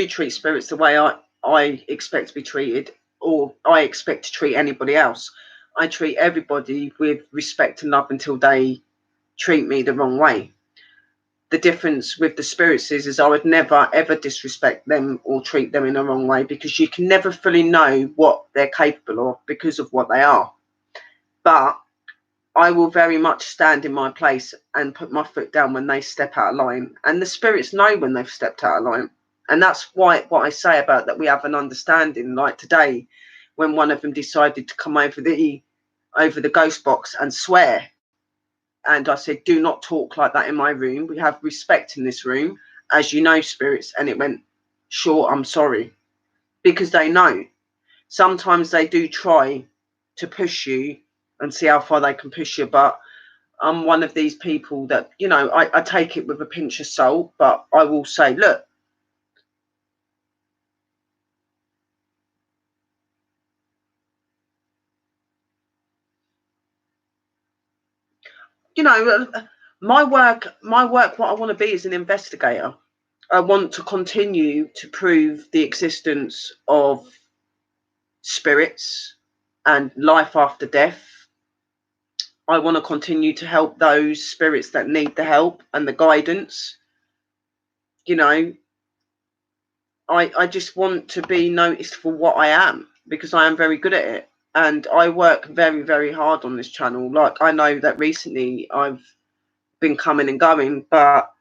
Speaker 1: treat spirits the way I expect to be treated, or I expect to treat anybody else. I treat everybody with respect and love until they treat me the wrong way. The difference with the spirits is I would never ever disrespect them or treat them in the wrong way, because you can never fully know what they're capable of because of what they are. But I will very much stand in my place and put my foot down when they step out of line. And the spirits know when they've stepped out of line. And that's why what I say about that we have an understanding. Like today, when one of them decided to come over the ghost box and swear, and I said, "Do not talk like that in my room. We have respect in this room, as you know, spirits." And it went, "Sure, I'm sorry," because they know. Sometimes they do try to push you and see how far they can push you, but I'm one of these people that, I take it with a pinch of salt, but I will say, look, you know, my work, what I want to be is an investigator. I want to continue to prove the existence of spirits and life after death. I want to continue to help those spirits that need the help and the guidance. You know, I just want to be noticed for what I am, because I am very good at it. And I work very, very hard on this channel. Like, I know that recently I've been coming and going, but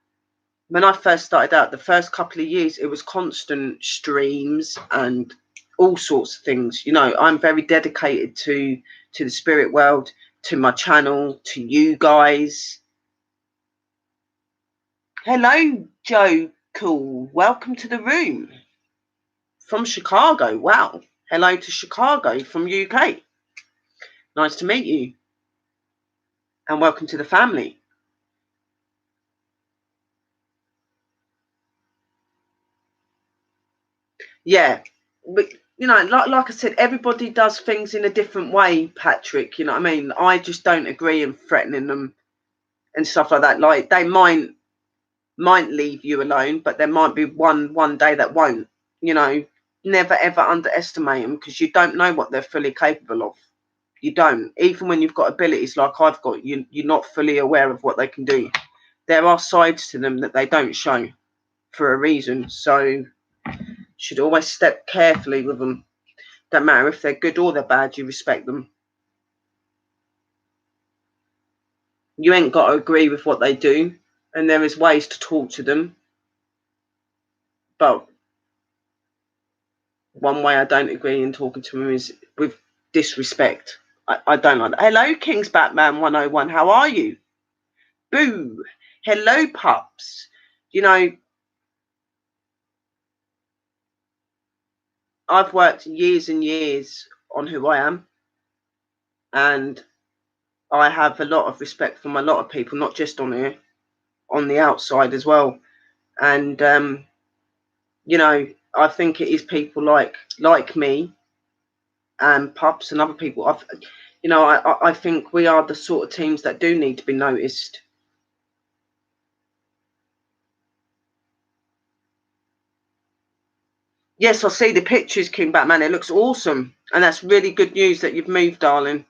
Speaker 1: when I first started out, the first couple of years, it was constant streams and all sorts of things. You know, I'm very dedicated to the spirit world, to my channel, to you guys. Hello, Joe Cool. Welcome to the room from Chicago. Wow. Hello to Chicago from UK. Nice to meet you. And welcome to the family. Yeah. But, you know, like I said, everybody does things in a different way, Patrick. You know what I mean? I just don't agree in threatening them and stuff like that. Like, they might leave you alone, but there might be one day that won't. You know, never ever underestimate them, because you don't know what they're fully capable of. You don't. Even when you've got abilities like I've got, you're not fully aware of what they can do. There are sides to them that they don't show for a reason. So should always step carefully with them. Don't matter if they're good or they're bad, you respect them. You ain't got to agree with what they do, and there is ways to talk to them. But one way I don't agree in talking to them is with disrespect. I don't like that. Hello, King's Batman 101. How are you? Boo. Hello, pups. You know, I've worked years and years on who I am, and I have a lot of respect from a lot of people, not just on here, on the outside as well. And you know, I think it is people like me and pups and other people. I think we are the sort of teams that do need to be noticed. Yes, I see the pictures, King Batman. It looks awesome, and that's really good news that you've moved, darling.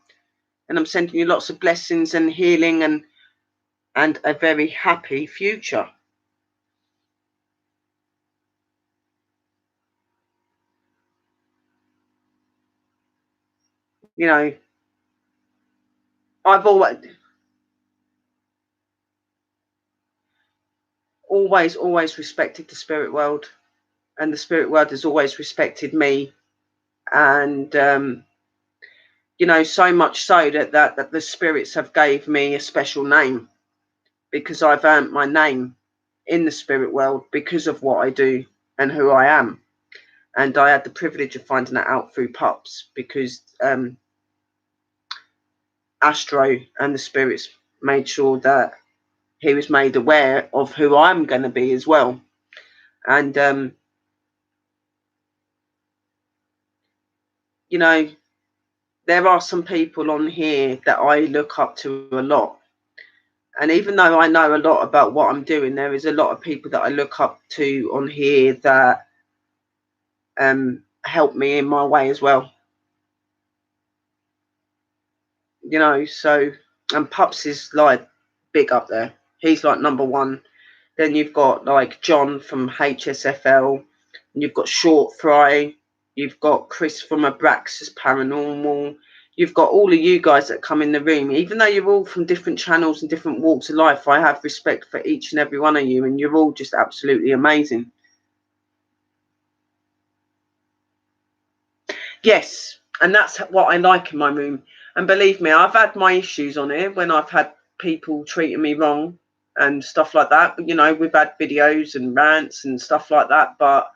Speaker 1: And I'm sending you lots of blessings and healing and a very happy future. You know, I've always respected the spirit world, and the spirit world has always respected me. And you know, so much so that the spirits have gave me a special name, because I've earned my name in the spirit world because of what I do and who I am. And I had the privilege of finding that out through pups, because Astro and the spirits made sure that he was made aware of who I'm going to be as well. And you know, there are some people on here that I look up to a lot. And even though I know a lot about what I'm doing, there is a lot of people that I look up to on here that help me in my way as well. You know, so, and Pups is like big up there. He's like number one. Then you've got like John from HSFL, and you've got Short Fry, you've got Chris from Abraxas Paranormal, you've got all of you guys that come in the room. Even though you're all from different channels and different walks of life, I have respect for each and every one of you, and you're all just absolutely amazing. Yes, and that's what I like in my room. And believe me, I've had my issues on here when I've had people treating me wrong and stuff like that. But, you know, we've had videos and rants and stuff like that, but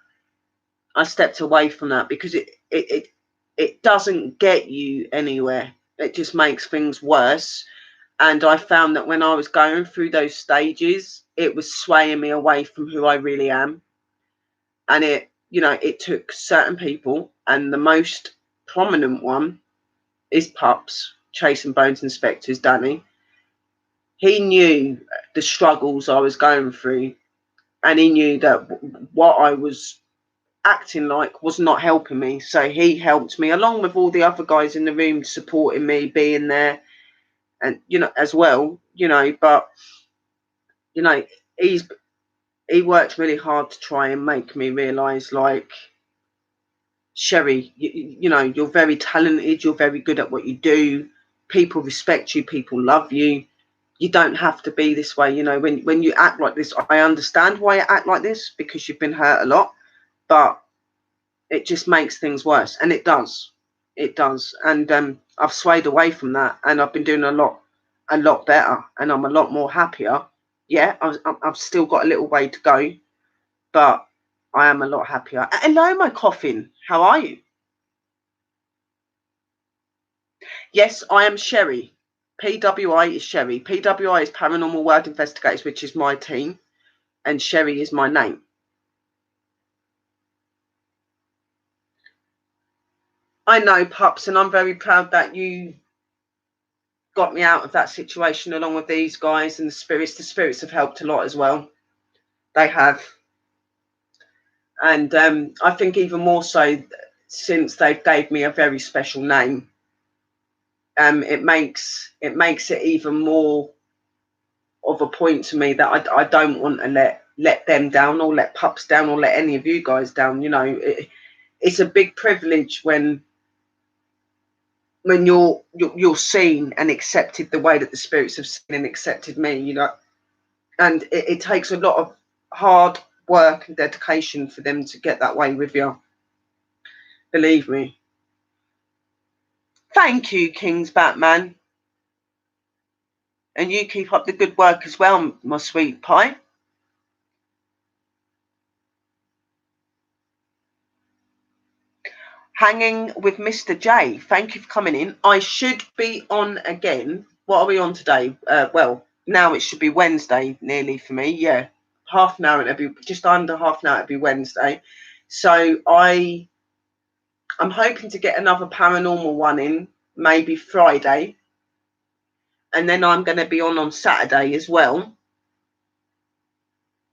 Speaker 1: I stepped away from that because it doesn't get you anywhere. It just makes things worse. And I found that when I was going through those stages, it was swaying me away from who I really am. And it took certain people, and the most prominent one is Pups, Chase and Bones Inspectors, Danny. He knew the struggles I was going through, and he knew that what I was acting like was not helping me. So he helped me, along with all the other guys in the room, supporting me, being there, and as well. But he worked really hard to try and make me realise, like, Sherry, you're very talented, you're very good at what you do, people respect you, people love you. You don't have to be this way. When you act like this, I understand why you act like this, because you've been hurt a lot. But it just makes things worse, and it does. It does. And I've swayed away from that, and I've been doing a lot better, and I'm a lot more happier. Yeah, I've still got a little way to go, but I am a lot happier. Hello, my coffin. How are you? Yes, I am Sherry. PWI is Sherry. PWI is Paranormal World Investigators, which is my team, and Sherry is my name. I know, pups, and I'm very proud that you got me out of that situation along with these guys and the spirits. The spirits have helped a lot as well. They have. And I think even more so since they've gave me a very special name. It makes it even more of a point to me that I don't want to let them down, or let pups down, or let any of you guys down. You know, it's a big privilege when you're seen and accepted the way that the spirits have seen and accepted me. You know, and it takes a lot of hard work and dedication for them to get that way with you. Believe me. Thank you, King's Batman. And you keep up the good work as well, my sweet pie. Hanging with Mr. J. Thank you for coming in. I should be on again. What are we on today? Well, now it should be Wednesday nearly for me. Yeah. Half an hour. It'll be just under half an hour. It'll be Wednesday. So I'm hoping to get another paranormal one in, maybe Friday. And then I'm going to be on Saturday as well,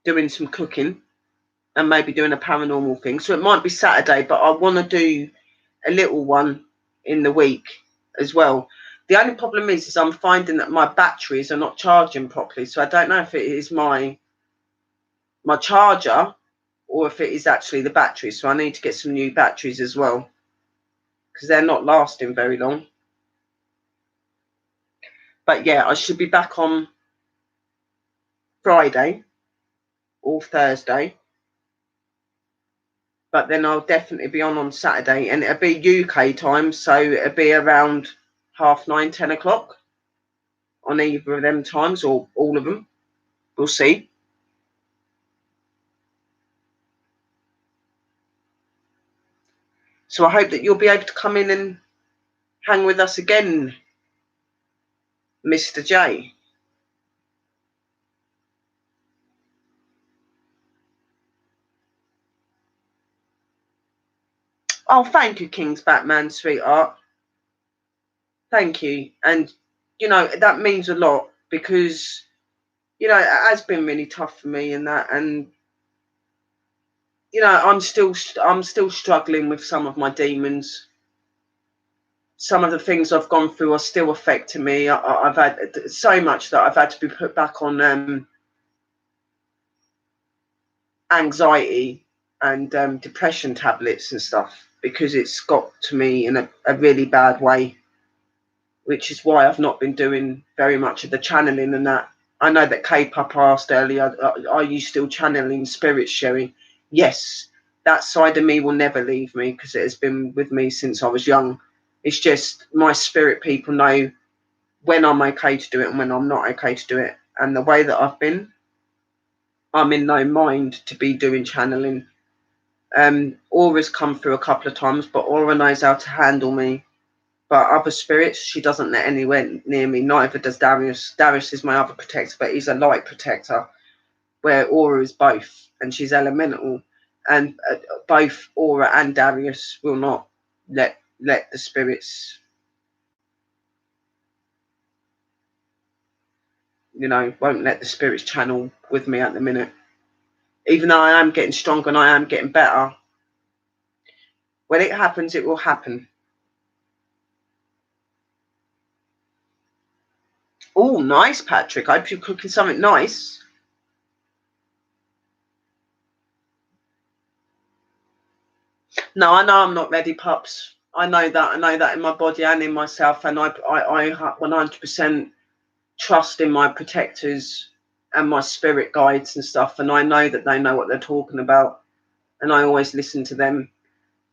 Speaker 1: doing some cooking and maybe doing a paranormal thing. So it might be Saturday, but I want to do a little one in the week as well. The only problem is I'm finding that my batteries are not charging properly. So I don't know if it is my charger or if it is actually the battery. So I need to get some new batteries as well, because they're not lasting very long. But yeah, I should be back on Friday or Thursday. But then I'll definitely be on Saturday, and it'll be UK time, so it'll be around 9:30, 10 o'clock on either of them times, or all of them. We'll see. So I hope that you'll be able to come in and hang with us again, Mr. J. Oh, thank you, King's Batman, sweetheart. Thank you. And, you know, that means a lot, because, you know, it has been really tough for me and that. And, you know, I'm still struggling with some of my demons. Some of the things I've gone through are still affecting me. I've had so much that I've had to be put back on anxiety and depression tablets and stuff, because it's got to me in a really bad way, which is why I've not been doing very much of the channeling and that. I know that K-Pop asked earlier, are you still channeling spirits, Sherry? Yes, that side of me will never leave me, because it has been with me since I was young. It's just my spirit people know when I'm okay to do it and when I'm not okay to do it. And the way that I've been, I'm in no mind to be doing channeling. Aura's come through a couple of times, but Aura knows how to handle me. But other spirits, she doesn't let anywhere near me. Neither does Darius. Darius is my other protector, but he's a light protector, where Aura is both, and she's elemental. And both Aura and Darius will not let the spirits, you know, won't let the spirits channel with me at the minute. Even though I am getting stronger and I am getting better, when it happens, it will happen. Oh, nice, Patrick. I hope you're cooking something nice. No, I know I'm not ready, pups. I know that. I know that in my body and in myself. And I 100% trust in my protectors and my spirit guides and stuff. And I know that they know what they're talking about. And I always listen to them.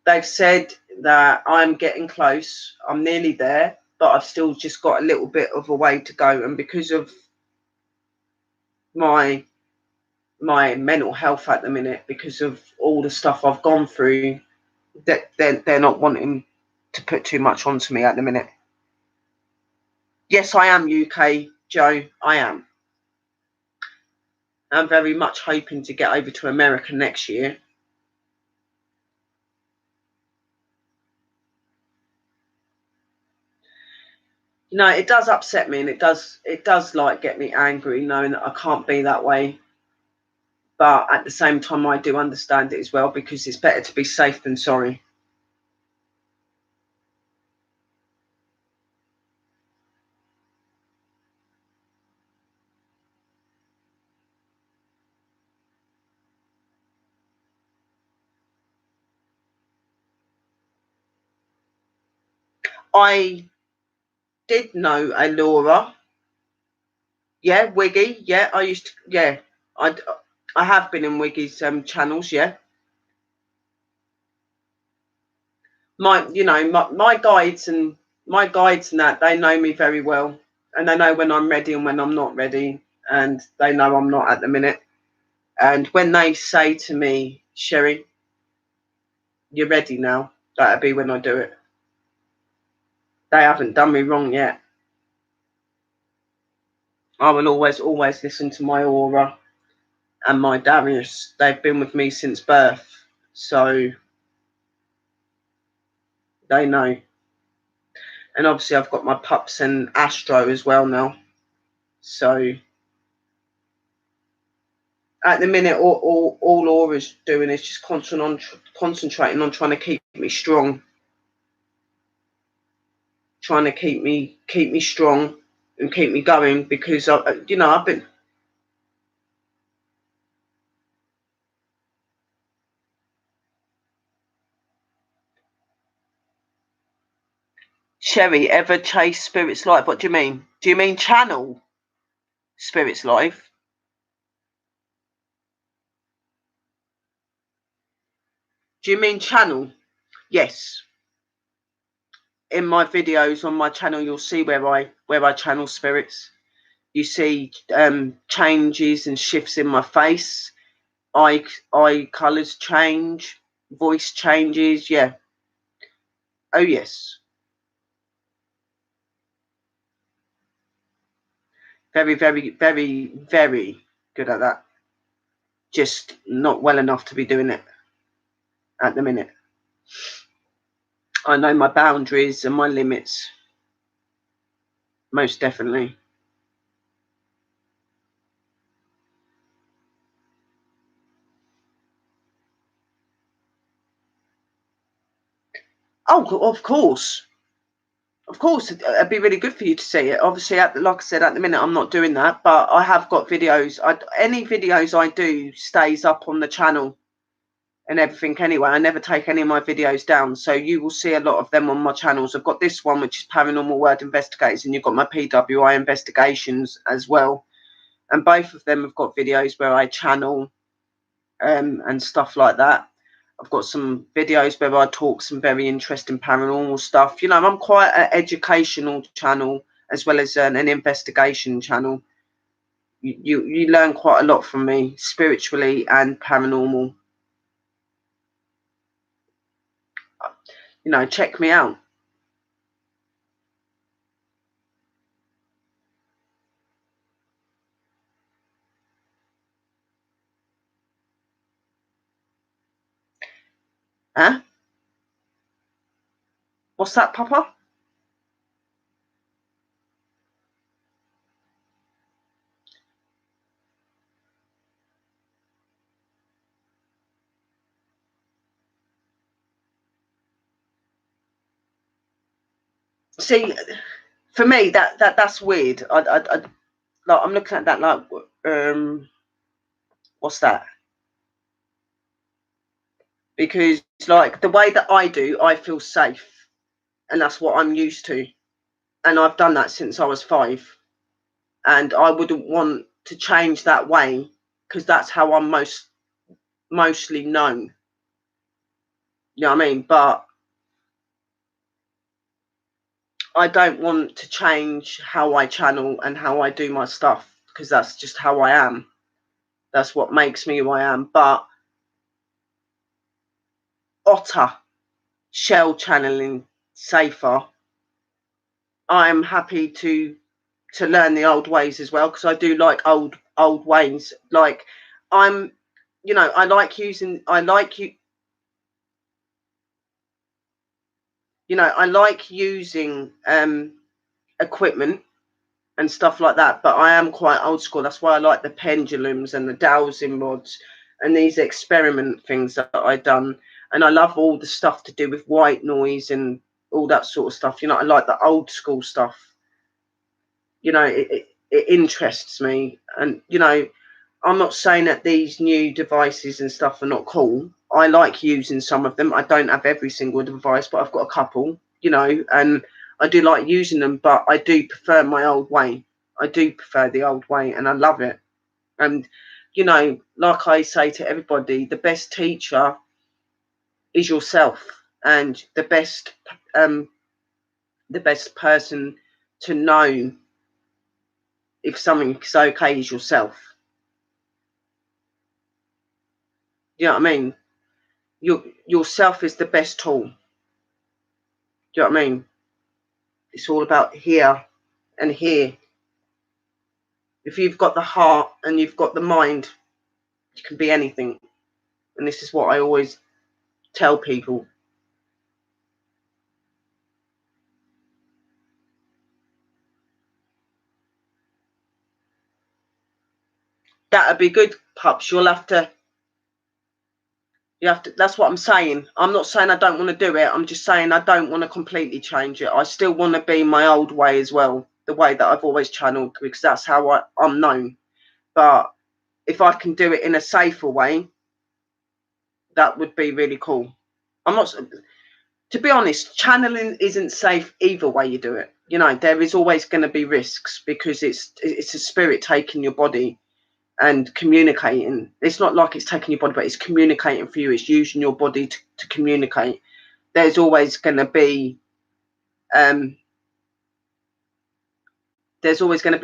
Speaker 1: They've said that I'm getting close. I'm nearly there, but I've still just got a little bit of a way to go. And because of my mental health at the minute, because of all the stuff I've gone through, that they're not wanting to put too much onto me at the minute. Yes, I am UK, Joe. I am. I'm very much hoping to get over to America next year. You know, it does upset me, and it does like get me angry knowing that I can't be that way. But at the same time, I do understand it as well, because it's better to be safe than sorry. I did know a Laura. Yeah, Wiggy. Yeah, I used to. Yeah, I I have been in Wiggy's channels. Yeah, my guides and that, they know me very well, and they know when I'm ready and when I'm not ready, and they know I'm not at the minute. And when they say to me, Sherry, you're ready now, that'll be when I do it. They haven't done me wrong yet. I will always listen to my aura and my Darius. They've been with me since birth, so they know. And obviously I've got my pups and Astro as well now. So at the minute, all Aura's doing is just concentrating on trying to keep me strong, trying to keep me strong and keep me going, because I've been. Sherry, ever chase spirits live? What do you mean? Do you mean channel spirits live? Do you mean channel? Yes. In my videos on my channel, you'll see where I channel spirits. You see changes and shifts in my face, eye colours change, voice changes. Yeah. Oh yes. Very, very, very, very good at that. Just not well enough to be doing it at the minute. I know my boundaries and my limits. Most definitely. Oh, of course. Of course, it'd be really good for you to see it. Obviously, like I said, at the minute, I'm not doing that, but I have got videos. Any videos I do stays up on the channel and everything anyway. I never take any of my videos down, so you will see a lot of them on my channels. I've got this one, which is Paranormal Word Investigators, and you've got my PWI Investigations as well. And both of them have got videos where I channel and stuff like that. I've got some videos where I talk some very interesting paranormal stuff. I'm quite an educational channel as well as an investigation channel. You learn quite a lot from me, spiritually and paranormal. Check me out. Huh? What's that, Papa? See, for me, that's weird. Like, I'm looking at that like, what's that? Because like the way that I do, I feel safe, and that's what I'm used to, and I've done that since I was 5, and I wouldn't want to change that way, because that's how I'm mostly known. You know what I mean? But I don't want to change how I channel and how I do my stuff, because that's just how I am. That's what makes me who I am. But otter, shell channeling safer, I'm happy to learn the old ways as well, because I do like old ways. Like I'm, I like using, I like using equipment and stuff like that, but I am quite old school. That's why I like the pendulums and the dowsing rods and these experiment things that I done. And I love all the stuff to do with white noise and all that sort of stuff. I like the old school stuff. It interests me. And I'm not saying that these new devices and stuff are not cool. I like using some of them. I don't have every single device, but I've got a couple, and I do like using them, but I do prefer my old way. I do prefer the old way, and I love it. And, like I say to everybody, the best teacher is yourself, and the best person to know if something's okay is yourself. You know what I mean? Yourself is the best tool. Do you know what I mean? It's all about here and here. If you've got the heart and you've got the mind, you can be anything. And this is what I always tell people. That'd be good, pups. That's what I'm saying. I'm not saying I don't want to do it. I'm just saying I don't want to completely change it. I still want to be my old way as well, the way that I've always channeled, because that's how I'm known. But if I can do it in a safer way, that would be really cool. I'm not, to be honest, channeling isn't safe either way you do it. There is always going to be risks, because it's a spirit taking your body and communicating. It's not like it's taking your body, but it's communicating for you. It's using your body to communicate. There's always going to be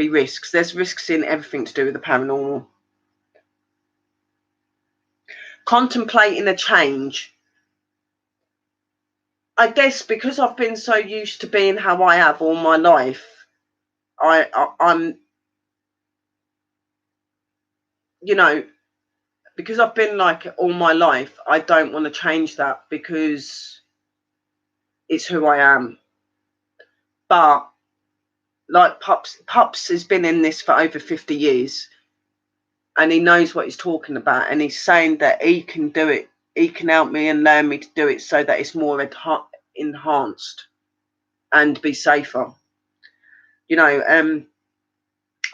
Speaker 1: risks. There's risks in everything to do with the paranormal. Contemplating a change, I guess, because I've been so used to being how I have all my life. I'm because I've been like it all my life, I don't want to change that, because it's who I am. But like Pups has been in this for over 50 years, and he knows what he's talking about, and he's saying that he can do it. He can help me and learn me to do it so that it's more enhanced and be safer.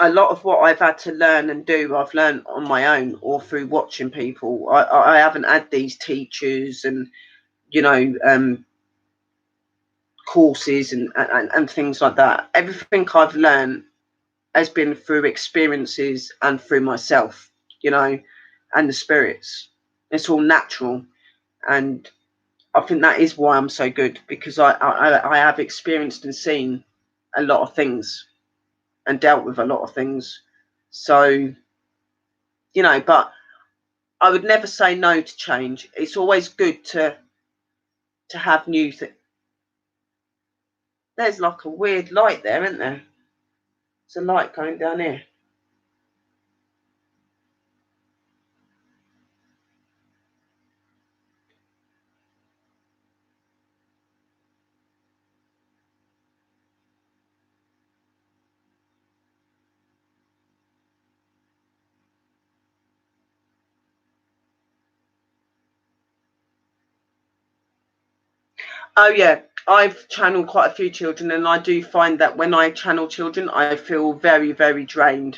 Speaker 1: A lot of what I've had to learn and do, I've learned on my own or through watching people. I haven't had these teachers and courses and things like that. Everything I've learned has been through experiences and through myself, and the spirits. It's all natural, and I think that is why I'm so good, because I have experienced and seen a lot of things and dealt with a lot of things. So, but I would never say no to change. It's always good to have new things. There's like a weird light there, isn't there? There's a light going down here. Oh yeah, I've channeled quite a few children, and I do find that when I channel children, I feel very, very drained.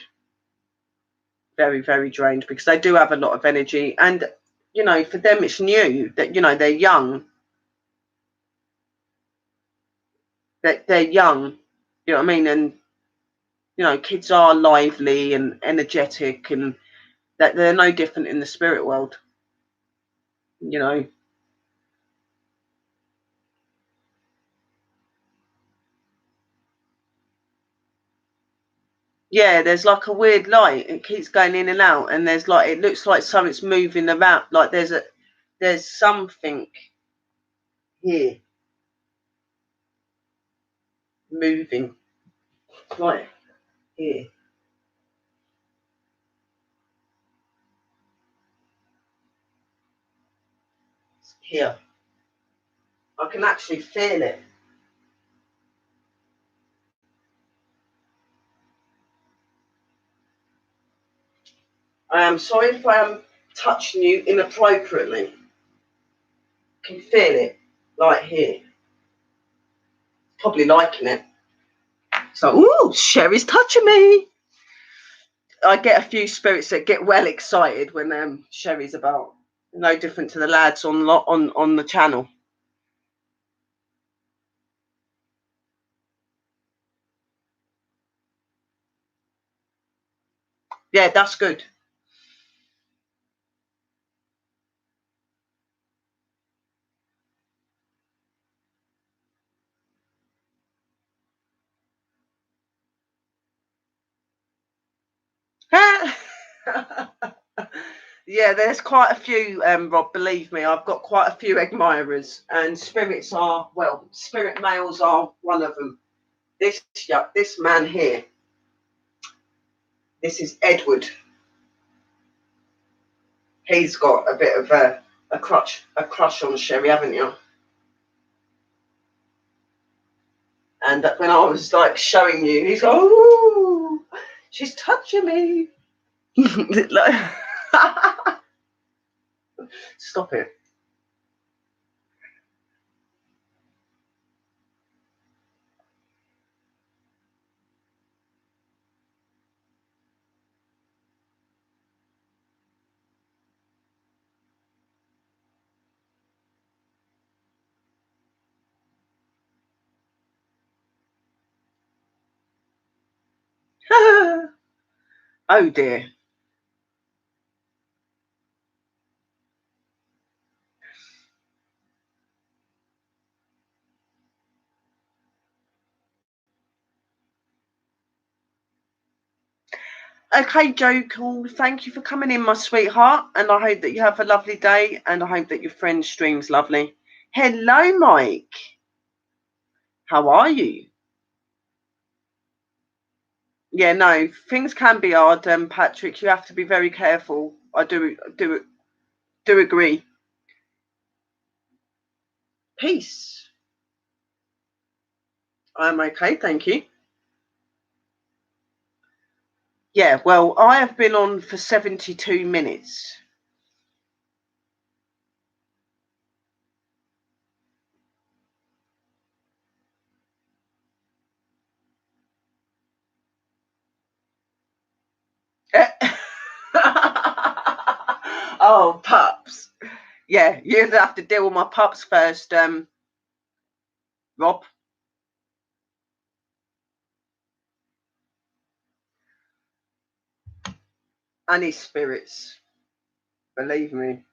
Speaker 1: Very, very drained, because they do have a lot of energy, and for them it's new, that they're young, that they're young. You know what I mean? And kids are lively and energetic, and that they're no different in the spirit world. You know, Yeah, there's like a weird light. It keeps going in and out, and there's like, it looks like something's moving around. Like there's something here moving. Right here. Here. I can actually feel it. I am sorry if I am touching you inappropriately. I can feel it right here. Probably liking it. So, ooh, Sherry's touching me. I get a few spirits that get well excited when Sherry's about. No different to the lads on the channel. Yeah, that's good. Yeah, there's quite a few, Rob, believe me, I've got quite a few admirers, and spirits are, well, spirit males are one of them. This man here, this is Edward. He's got a bit of a crush on Sherry, haven't you? And when I was like showing you, he's like, "Oh, she's touching me." Like, stop it. Oh dear. Okay, Joe, cool. Thank you for coming in, my sweetheart. And I hope that you have a lovely day. And I hope that your friend stream's lovely. Hello, Mike. How are you? Yeah, no, things can be hard, Patrick. You have to be very careful. I do agree. Peace. I'm okay, thank you. Yeah, well, I have been on for 72 minutes. Oh, pups. Yeah, you'd have to deal with my pups first, Rob. And his spirits. Believe me.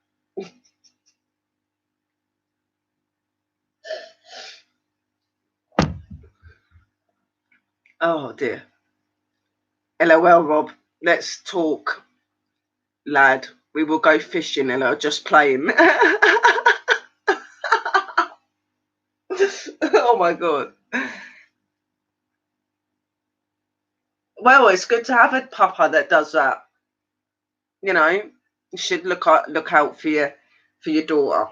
Speaker 1: Oh dear. LOL, Rob. Let's talk, lad. We will go fishing, LOL. Just playing. Oh my god. Well, it's good to have a papa that does that. You know, you should look out for your daughter.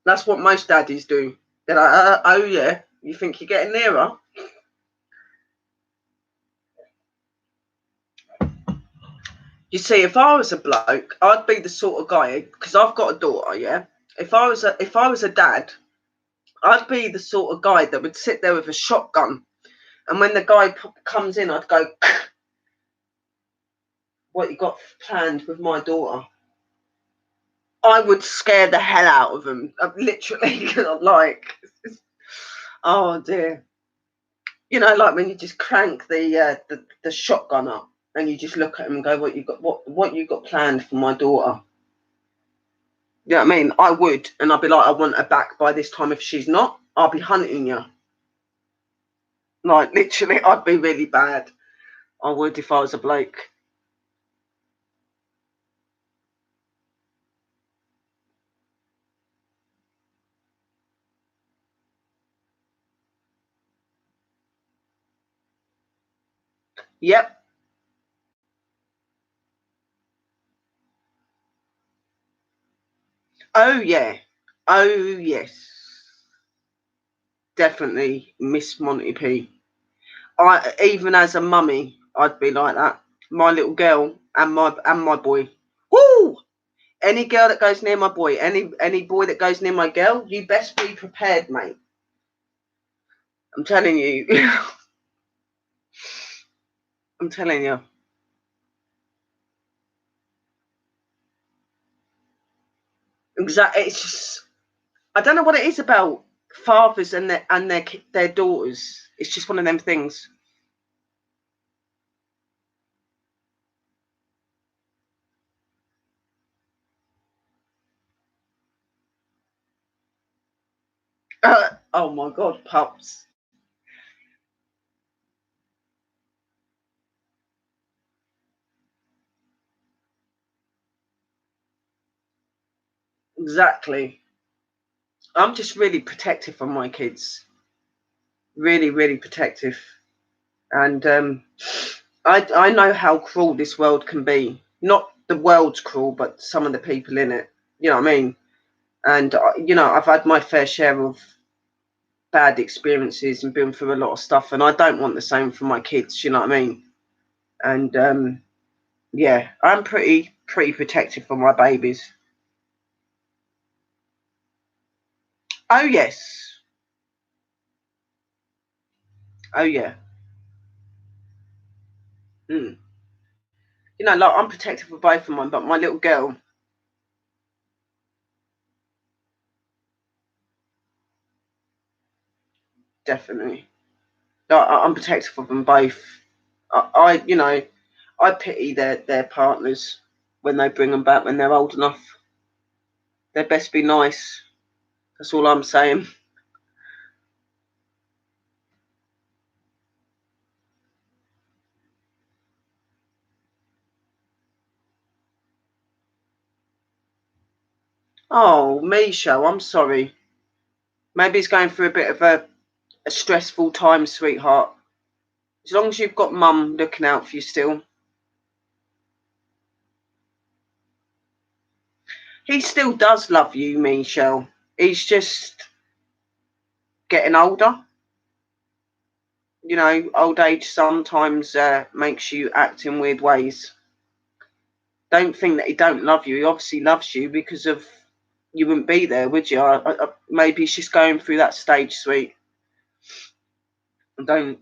Speaker 1: That's what most daddies do. They're like, oh yeah, you think you're getting nearer? You see, if I was a bloke, I'd be the sort of guy, because I've got a daughter. Yeah, if I was a dad, I'd be the sort of guy that would sit there with a shotgun, and when the guy comes in, I'd go, "What you got planned with my daughter?" I would scare the hell out of them. Literally, like, oh dear. You know, like when you just crank the shotgun up, and you just look at him and go, what you got planned for my daughter? You know what I mean? I would, and I'd be like, I want her back by this time. If she's not, I'll be hunting you. Like literally, I'd be really bad. I would if I was a bloke. Yep. Oh yeah. Oh yes. Definitely Miss Monty P. I even as a mummy, I'd be like that. My little girl and my boy. Woo! Any girl that goes near my boy, any boy that goes near my girl, you best be prepared, mate. I'm telling you. I'm telling you. Exactly. It's just I don't know what it is about fathers and their daughters. It's just one of them things. Oh my god, pups. Exactly. I'm just really protective of my kids. Really, really protective. And I know how cruel this world can be. Not the world's cruel, but some of the people in it. You know what I mean? And I've had my fair share of bad experiences and been through a lot of stuff, and I don't want the same for my kids. You know what I mean? And yeah, I'm pretty protective for my babies. Oh yes. Oh yeah. Mm. Like I'm protective for both of mine, but my little girl, definitely. I'm protective of them both. I pity their partners when they bring them back when they're old enough. They best be nice. That's all I'm saying. Oh, Misha, I'm sorry. Maybe he's going through a bit of a stressful time, sweetheart. As long as you've got mum looking out for you still. He still does love you, Michelle. He's just getting older. Old age sometimes makes you act in weird ways. Don't think that he don't love you. He obviously loves you because of you wouldn't be there, would you? Maybe he's just going through that stage, sweet. Don't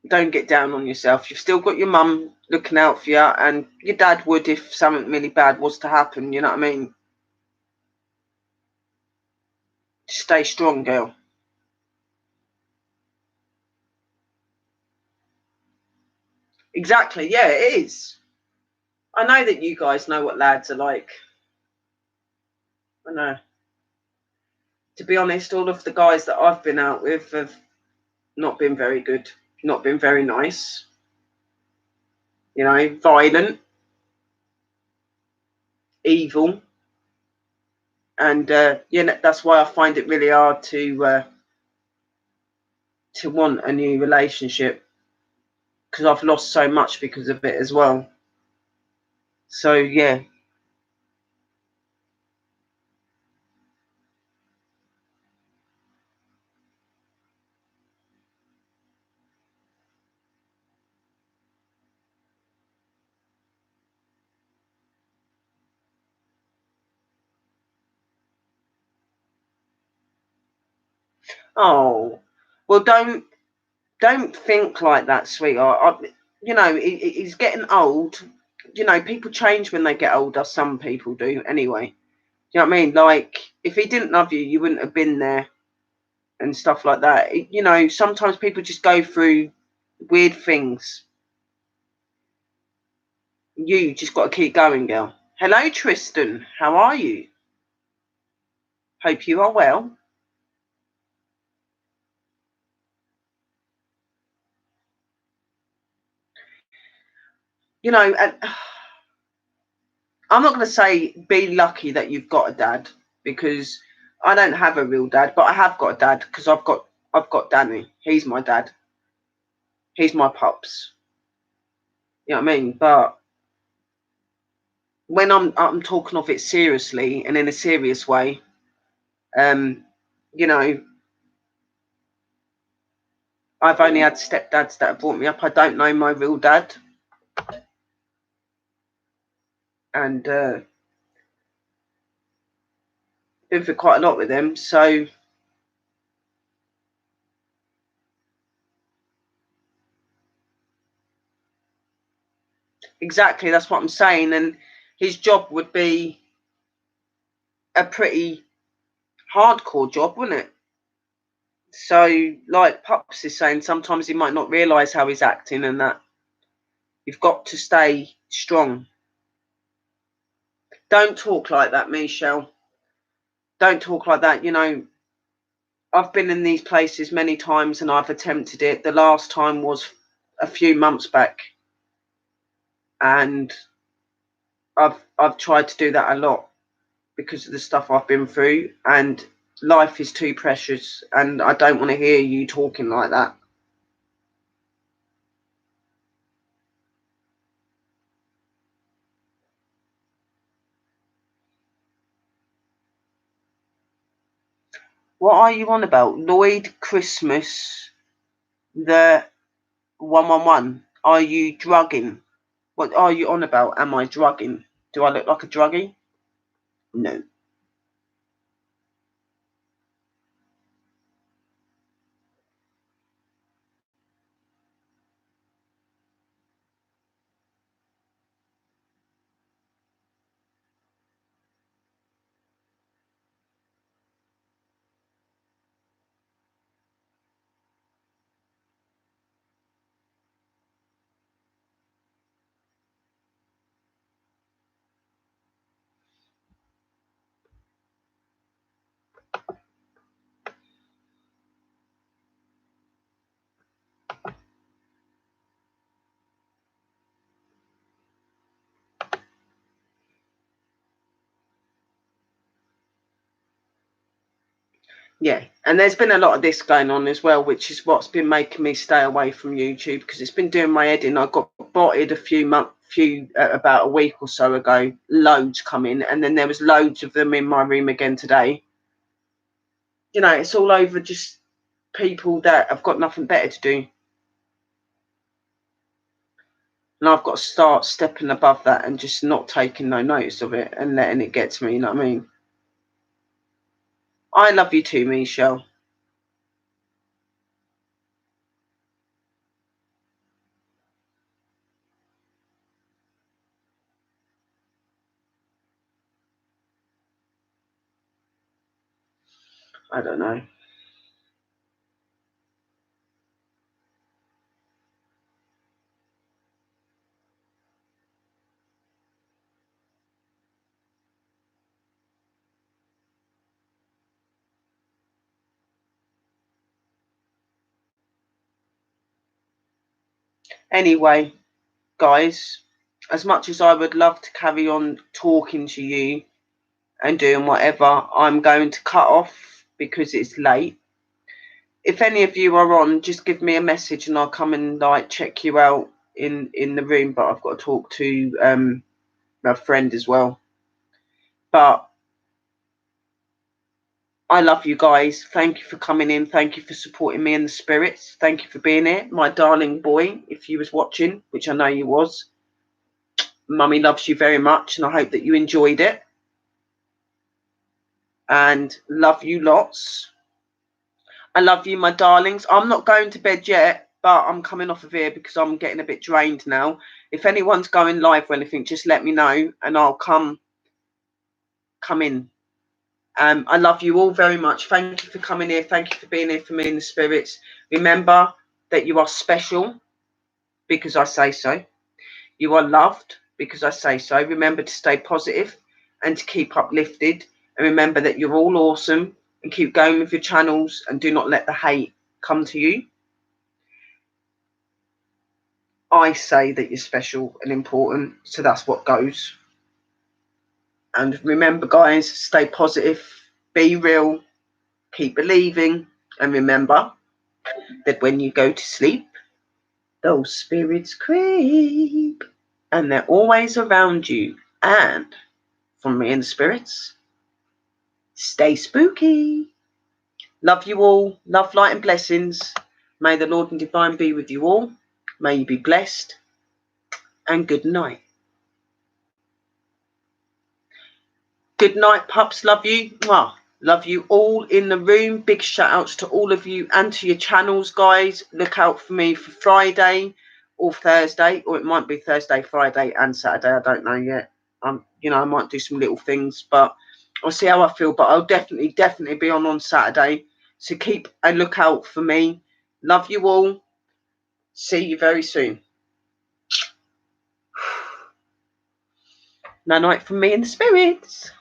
Speaker 1: don't get down on yourself. You've still got your mum looking out for you, and your dad would if something really bad was to happen. You know what I mean? Stay strong, girl. Exactly. Yeah, it is. I know that you guys know what lads are like. I know. To be honest, all of the guys that I've been out with have not been very good, not been very nice. Violent, evil, and that's why I find it really hard to want a new relationship because I've lost so much because of it as well. So yeah. Oh, well, don't think like that, sweetheart. He's getting old. People change when they get older. Some people do, anyway. You know what I mean? Like, if he didn't love you, you wouldn't have been there and stuff like that. Sometimes people just go through weird things. You just got to keep going, girl. Hello, Tristan. How are you? Hope you are well. you know, and I'm not going to say be lucky that you've got a dad, because I don't have a real dad, but I have got a dad because I've got Danny. He's my dad. He's my pups. You know what I mean? But when I'm talking of it seriously and in a serious way, um, you know, I've only had stepdads that have brought me up. I don't know my real dad, and been through quite a lot with him. So exactly, that's what I'm saying. And his job would be a pretty hardcore job, wouldn't it? So, like Pups is saying, sometimes he might not realise how he's acting, and that you've got to stay strong. Don't talk like that, Michelle. Don't talk like that. You know, I've been in these places many times and I've attempted it. The last time was a few months back, and I've tried to do that a lot because of the stuff I've been through, and life is too precious, and I don't want to hear you talking like that. What are you on about? Lloyd Christmas, the 111. Are you drugging? What are you on about? Am I drugging? Do I look like a druggie? No. Yeah, and there's been a lot of this going on as well, which is what's been making me stay away from YouTube, because it's been doing my head in. I got botted about a week or so ago. Loads coming, and then there was loads of them in my room again today. You know, it's all over just people that have got nothing better to do, and I've got to start stepping above that and just not taking no notice of it and letting it get to me. You know what I mean? I love you too, Michelle. I don't know. Anyway, guys, as much as I would love to carry on talking to you and doing whatever, I'm going to cut off because it's late. If any of you are on, just give me a message and I'll come and like check you out in the room. But I've got to talk to a friend as well. But I love you guys. Thank you for coming in. Thank you for supporting me in the spirits. Thank you for being here, my darling boy. If you was watching, which I know you was, Mummy loves you very much, and I hope that you enjoyed it. And love you lots. I love you, my darlings. I'm not going to bed yet, but I'm coming off of here because I'm getting a bit drained now. If anyone's going live or anything, just let me know and I'll come in. I love you all very much. Thank you for coming here. Thank you for being here for me in the spirits. Remember that you are special because I say so. You are loved because I say so. Remember to stay positive and to keep uplifted. And remember that you're all awesome, and keep going with your channels and do not let the hate come to you. I say that you're special and important, so that's what goes. And remember, guys, stay positive, be real, keep believing, and remember that when you go to sleep, those spirits creep, and they're always around you. And from me and the spirits, stay spooky. Love you all. Love, light, and blessings. May the Lord and Divine be with you all. May you be blessed. And good night. Good night, pups. Love you. Mwah. Love you all in the room. Big shout outs to all of you and to your channels, guys. Look out for me for Friday or Thursday, or it might be Thursday, Friday, and Saturday. I don't know yet. I might do some little things, but I'll see how I feel. But I'll definitely be on Saturday. So keep a lookout for me. Love you all. See you very soon. Night night from me and the spirits.